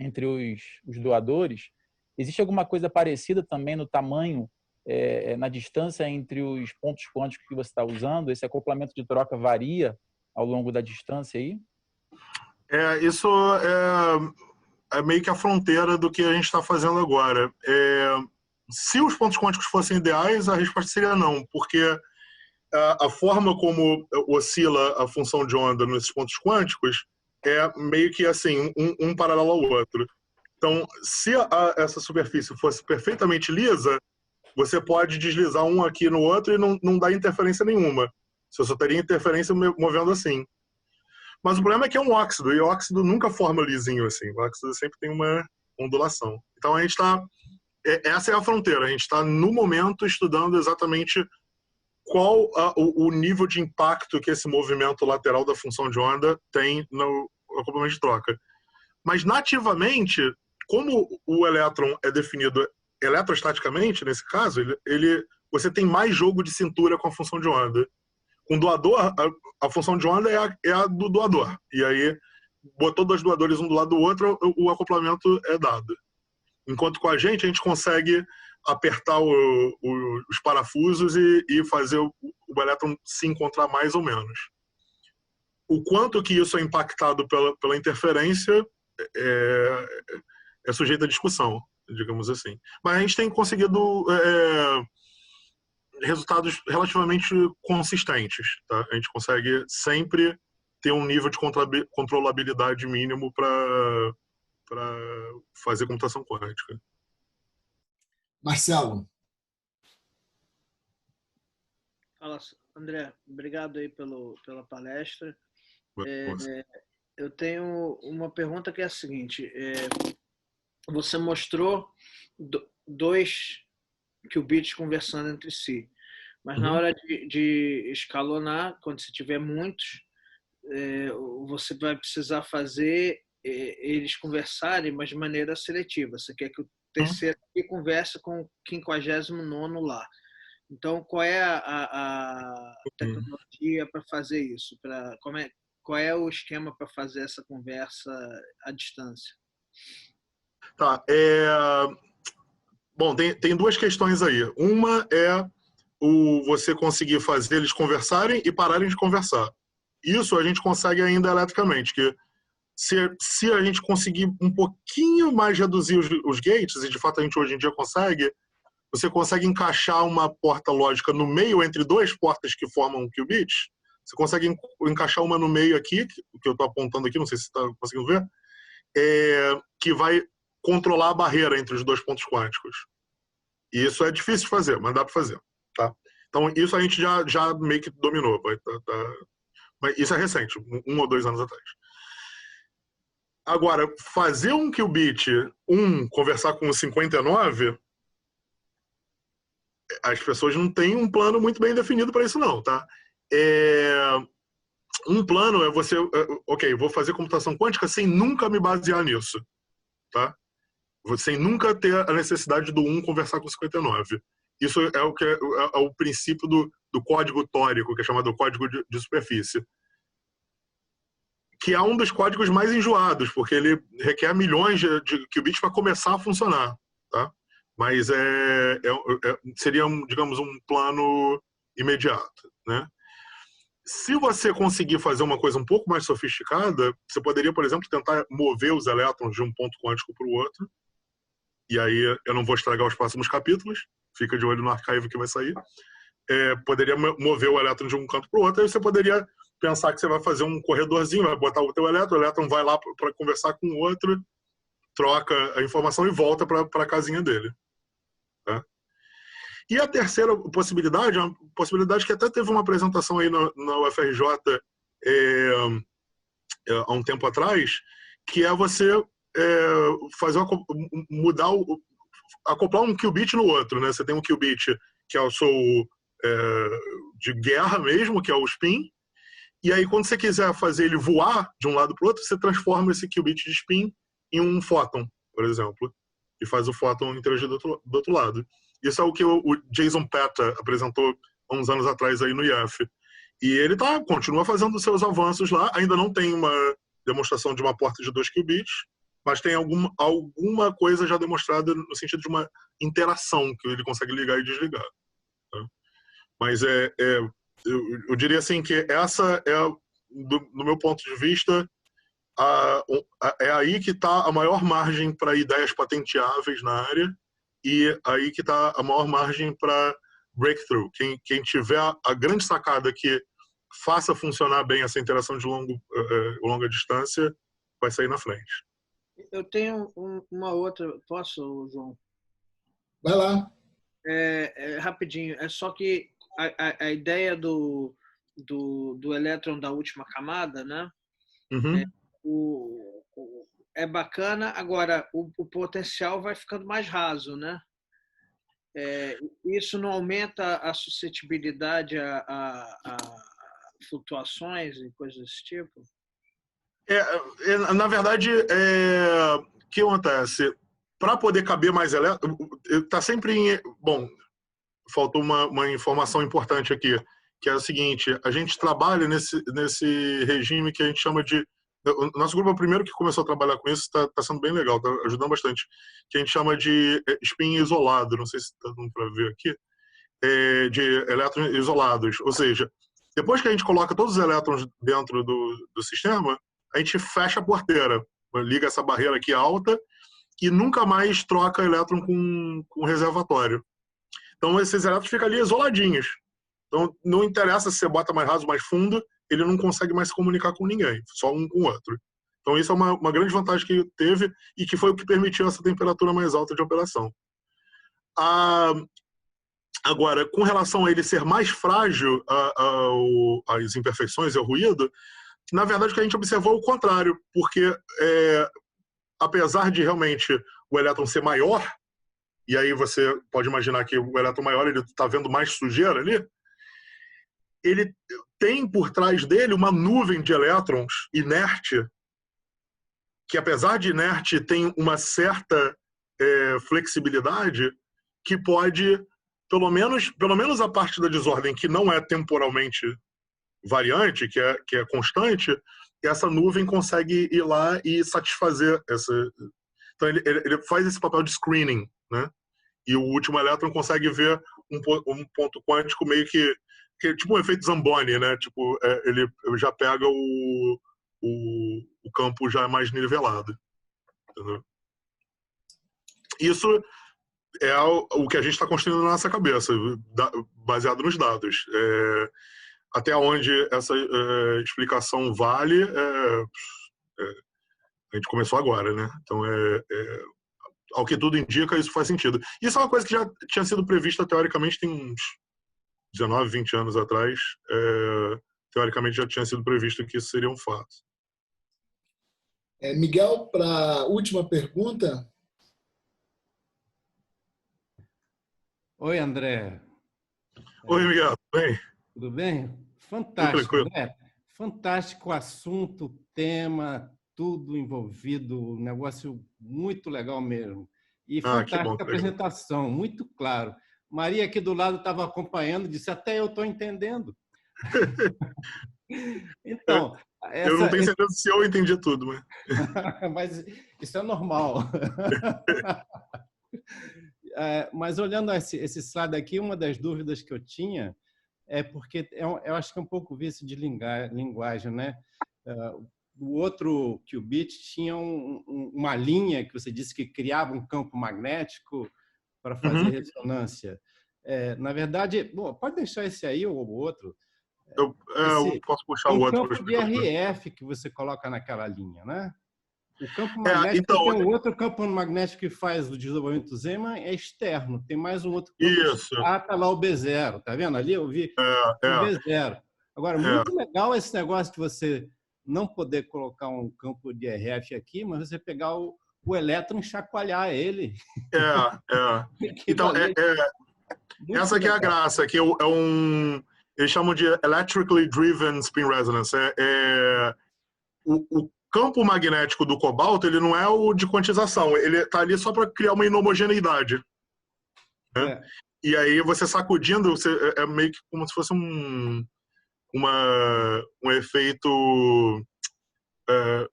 entre os doadores. Existe alguma coisa parecida também no tamanho, na distância entre os pontos quânticos que você está usando? Esse acoplamento de troca varia ao longo da distância aí? Isso é meio que a fronteira do que a gente está fazendo agora. Se os pontos quânticos fossem ideais, a resposta seria não, porque a forma como oscila a função de onda nesses pontos quânticos é meio que assim, um paralelo ao outro. Então, se essa superfície fosse perfeitamente lisa, você pode deslizar um aqui no outro e não dá interferência nenhuma. Você só teria interferência movendo assim. Mas o problema é que é um óxido, e o óxido nunca forma lisinho assim. O óxido sempre tem uma ondulação. Então, a gente está... Essa é a fronteira. A gente está, no momento, estudando exatamente qual o nível de impacto que esse movimento lateral da função de onda tem no acoplamento de troca. Mas, nativamente, como o elétron é definido eletrostaticamente, nesse caso, você tem mais jogo de cintura com a função de onda. Com o doador, a função de onda é a do doador. E aí, botou dois doadores um do lado do outro, o acoplamento é dado. Enquanto com a gente consegue apertar os parafusos e fazer o elétron se encontrar mais ou menos. O quanto que isso é impactado pela interferência é sujeito à discussão, digamos assim. Mas a gente tem conseguido resultados relativamente consistentes. Tá? A gente consegue sempre ter um nível de controlabilidade mínimo para fazer computação quântica. Marcelo. Fala, André. Obrigado aí pela palestra. Eu tenho uma pergunta que é a seguinte. Você mostrou dois qubits conversando entre si, mas na hora de escalonar, quando você tiver muitos, você vai precisar fazer eles conversarem, mas de maneira seletiva. Você quer que o terceiro aqui converse com o 59º lá. Então, qual é a tecnologia para fazer isso? Qual é o esquema para fazer essa conversa à distância? Tá. Bom, tem duas questões aí. Uma é você conseguir fazer eles conversarem e pararem de conversar. Isso a gente consegue ainda eletricamente, que se a gente conseguir um pouquinho mais reduzir os gates, e de fato a gente hoje em dia consegue, você consegue encaixar uma porta lógica no meio entre duas portas que formam um qubit. Você consegue encaixar uma no meio aqui, que eu estou apontando aqui, não sei se você está conseguindo ver, que vai controlar a barreira entre os dois pontos quânticos. E isso é difícil de fazer, mas dá para fazer. Tá? Então, isso a gente já meio que dominou. Mas isso é recente, 1 ou 2 anos atrás. Agora, fazer um qubit, conversar com o 59, as pessoas não têm um plano muito bem definido para isso, não. Tá? Um plano é você... vou fazer computação quântica sem nunca me basear nisso. Tá? Sem nunca ter a necessidade do 1 conversar com o 59. Isso é o princípio do código tórico, que é chamado código de superfície. Que é um dos códigos mais enjoados, porque ele requer milhões de qubits para começar a funcionar. Tá? Mas seria, digamos, um plano imediato. Né? Se você conseguir fazer uma coisa um pouco mais sofisticada, você poderia, por exemplo, tentar mover os elétrons de um ponto quântico para o outro. E aí eu não vou estragar os próximos capítulos, fica de olho no arquivo que vai sair. Poderia mover o elétron de um canto para o outro, aí você poderia pensar que você vai fazer um corredorzinho, vai botar o teu elétron, o elétron vai lá para conversar com o outro, troca a informação e volta para a casinha dele. Tá? E a terceira possibilidade, uma possibilidade que até teve uma apresentação aí na UFRJ há um tempo atrás, que é você fazer acoplar um qubit no outro, né? Você tem um qubit que é o seu de guerra mesmo, que é o spin, e aí quando você quiser fazer ele voar de um lado para o outro, você transforma esse qubit de spin em um fóton, por exemplo, e faz o fóton interagir do outro lado. Isso é o que o Jason Peta apresentou há uns anos atrás aí no IF. E ele continua fazendo seus avanços lá, ainda não tem uma demonstração de uma porta de 2 qubits, mas tem alguma coisa já demonstrada no sentido de uma interação que ele consegue ligar e desligar. Tá? Mas eu diria assim que essa no meu ponto de vista, é aí que está a maior margem para ideias patenteáveis na área e aí que está a maior margem para breakthrough. Quem tiver a grande sacada que faça funcionar bem essa interação de longa distância vai sair na frente. Eu tenho uma outra. Posso, João? Vai lá. Rapidinho. É só que a ideia do elétron da última camada, né? Uhum. É bacana. Agora, o potencial vai ficando mais raso, né? Isso não aumenta a suscetibilidade a flutuações e coisas desse tipo? Na verdade, o que acontece? Para poder caber mais elétrons, está sempre em... Bom, faltou uma informação importante aqui, que é o seguinte, a gente trabalha nesse regime que a gente chama de... O nosso grupo é o primeiro que começou a trabalhar com isso, está sendo bem legal, está ajudando bastante, que a gente chama de spin isolado, não sei se está dando para ver aqui, de elétrons isolados, ou seja, depois que a gente coloca todos os elétrons dentro do sistema, a gente fecha a porteira, liga essa barreira aqui alta e nunca mais troca elétron com reservatório. Então esses elétrons ficam ali isoladinhos. Então não interessa se você bota mais raso, mais fundo, ele não consegue mais se comunicar com ninguém, só um com o outro. Então isso é uma grande vantagem que teve e que foi o que permitiu essa temperatura mais alta de operação. Agora, com relação a ele ser mais frágil às imperfeições e ao ruído, na verdade o que a gente observou é o contrário, porque apesar de realmente o elétron ser maior, e aí você pode imaginar que o elétron maior ele está vendo mais sujeira ali, ele tem por trás dele uma nuvem de elétrons inerte, que apesar de inerte tem uma certa flexibilidade que pode, pelo menos a parte da desordem que não é temporalmente variante, que é constante, essa nuvem consegue ir lá e satisfazer essa... Então ele faz esse papel de screening, né? E o último elétron consegue ver um ponto quântico meio que tipo um efeito Zamboni, né? Tipo, ele já pega o campo já mais nivelado. Entendeu? Isso é o que a gente está construindo na nossa cabeça, baseado nos dados. Até onde essa explicação vale, a gente começou agora, né? Então, ao que tudo indica, isso faz sentido. Isso é uma coisa que já tinha sido prevista, teoricamente, tem uns 19, 20 anos atrás. Teoricamente, já tinha sido previsto que isso seria um fato. Miguel, para a última pergunta. Oi, André. Oi, Miguel. Tudo bem? Tudo bem? Fantástico, né? Fantástico assunto, tema, tudo envolvido, um negócio muito legal mesmo. E fantástica apresentação, muito claro. Maria aqui do lado estava acompanhando, disse, até eu estou entendendo. Então, eu não tenho certeza se eu entendi tudo, mas... mas isso é normal. Mas olhando esse slide aqui, uma das dúvidas que eu tinha é porque eu acho que é um pouco vício de linguagem, né? O outro qubit tinha uma linha que você disse que criava um campo magnético para fazer ressonância. Na verdade, bom, pode deixar esse aí ou o outro. Eu posso puxar o outro. Um campo de RF que você coloca naquela linha, né? O campo magnético então, tem um outro campo magnético que faz o desenvolvimento do Zeeman, é externo. Tem mais um outro campo. Isso. Tá lá o B0, tá vendo? Ali eu vi o B0. Agora, muito legal esse negócio de você não poder colocar um campo de RF aqui, mas você pegar o elétron e chacoalhar ele. Então, essa aqui é a graça, que eles chamam de Electrically Driven Spin Resonance. O campo magnético do cobalto, ele não é o de quantização, ele está ali só para criar uma inhomogeneidade. Né? E aí você sacudindo, é meio que como se fosse um efeito,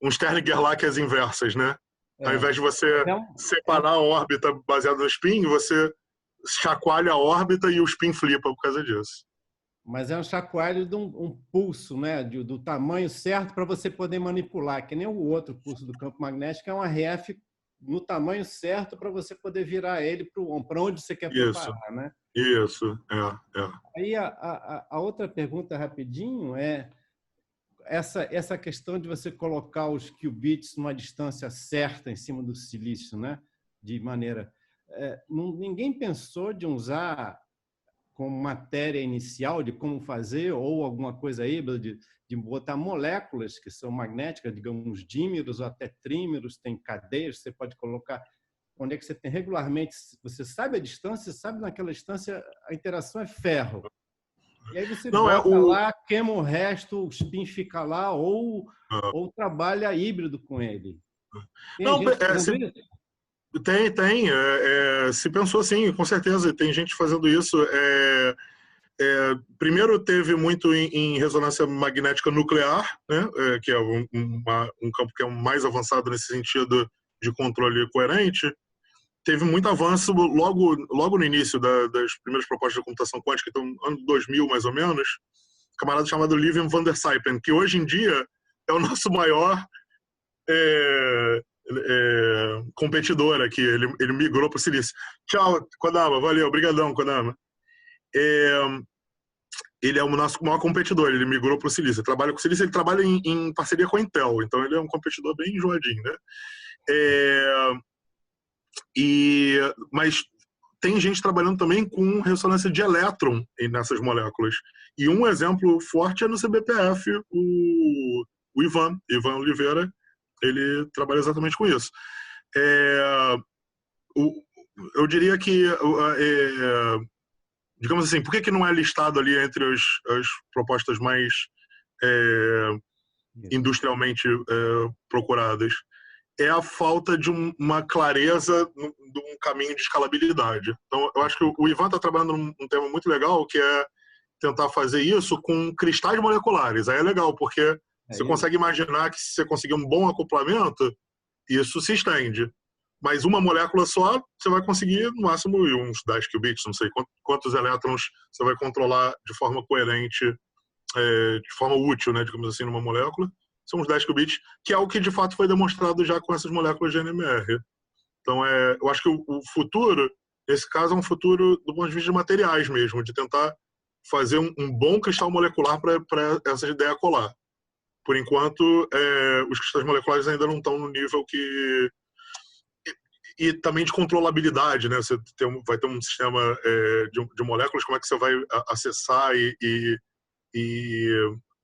um Stern-Gerlach às inversas, né? Ao invés de você separar a órbita baseada no spin, você chacoalha a órbita e o spin flipa por causa disso. Mas é um chacoalho de um pulso, né? Do tamanho certo para você poder manipular, que nem o outro pulso do campo magnético, é um RF no tamanho certo para você poder virar ele para onde você quer preparar, né? Isso, Aí a outra pergunta rapidinho é essa questão de você colocar os qubits numa distância certa em cima do silício, né? De maneira... ninguém pensou de usar como matéria inicial de como fazer, ou alguma coisa híbrida, de botar moléculas que são magnéticas, digamos, dímeros ou até trímeros, tem cadeias, você pode colocar onde é que você tem regularmente, você sabe a distância, sabe naquela distância a interação é ferro. E aí você bota lá, queima o resto, o spin fica lá, ou trabalha híbrido com ele. Tem. Se pensou assim, com certeza. Tem gente fazendo isso. Primeiro teve muito em ressonância magnética nuclear, né? Que é um campo que é mais avançado nesse sentido de controle coerente. Teve muito avanço logo no início das primeiras propostas de computação quântica, então ano 2000 mais ou menos, um camarada chamado Lieven van der Sijpen, que hoje em dia é o nosso maior competidor aqui. Ele migrou para o silício. Tchau, Kodama, valeu, obrigadão, Kodama. Ele é o nosso maior competidor, ele migrou para o silício. Ele trabalha com silício, ele trabalha em parceria com a Intel, então ele é um competidor bem enjoadinho, né? Mas tem gente trabalhando também com ressonância de elétron nessas moléculas. E um exemplo forte é no CBPF, o Ivan Oliveira, ele trabalha exatamente com isso. Eu diria que, digamos assim, por que não é listado ali entre as propostas mais industrialmente procuradas? É a falta de uma clareza de um caminho de escalabilidade. Então, eu acho que o Ivan está trabalhando num tema muito legal, que é tentar fazer isso com cristais moleculares. Aí é legal, porque você consegue imaginar que se você conseguir um bom acoplamento, isso se estende. Mas uma molécula só, você vai conseguir, no máximo, uns 10 qubits, não sei quantos elétrons você vai controlar de forma coerente, de forma útil, né, digamos assim, numa molécula. São uns 10 qubits, que é o que de fato foi demonstrado já com essas moléculas de NMR. Então, eu acho que o futuro, nesse caso, é um futuro do ponto de vista de materiais mesmo, de tentar fazer um bom cristal molecular para essa ideia colar. Por enquanto, os cristais moleculares ainda não estão no nível que... E também de controlabilidade, né? Você vai ter um sistema de moléculas, como é que você vai acessar e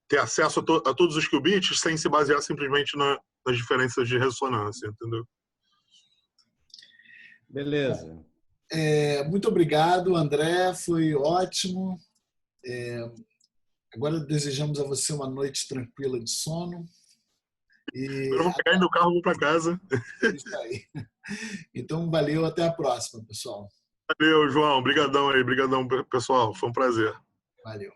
ter acesso a todos os qubits sem se basear simplesmente nas diferenças de ressonância, entendeu? Beleza. Muito obrigado, André, foi ótimo. Agora desejamos a você uma noite tranquila de sono. Eu vou pegar meu carro e vou para casa. Isso aí. Então, valeu, até a próxima, pessoal. Valeu, João. Obrigadão aí, obrigadão, pessoal. Foi um prazer. Valeu.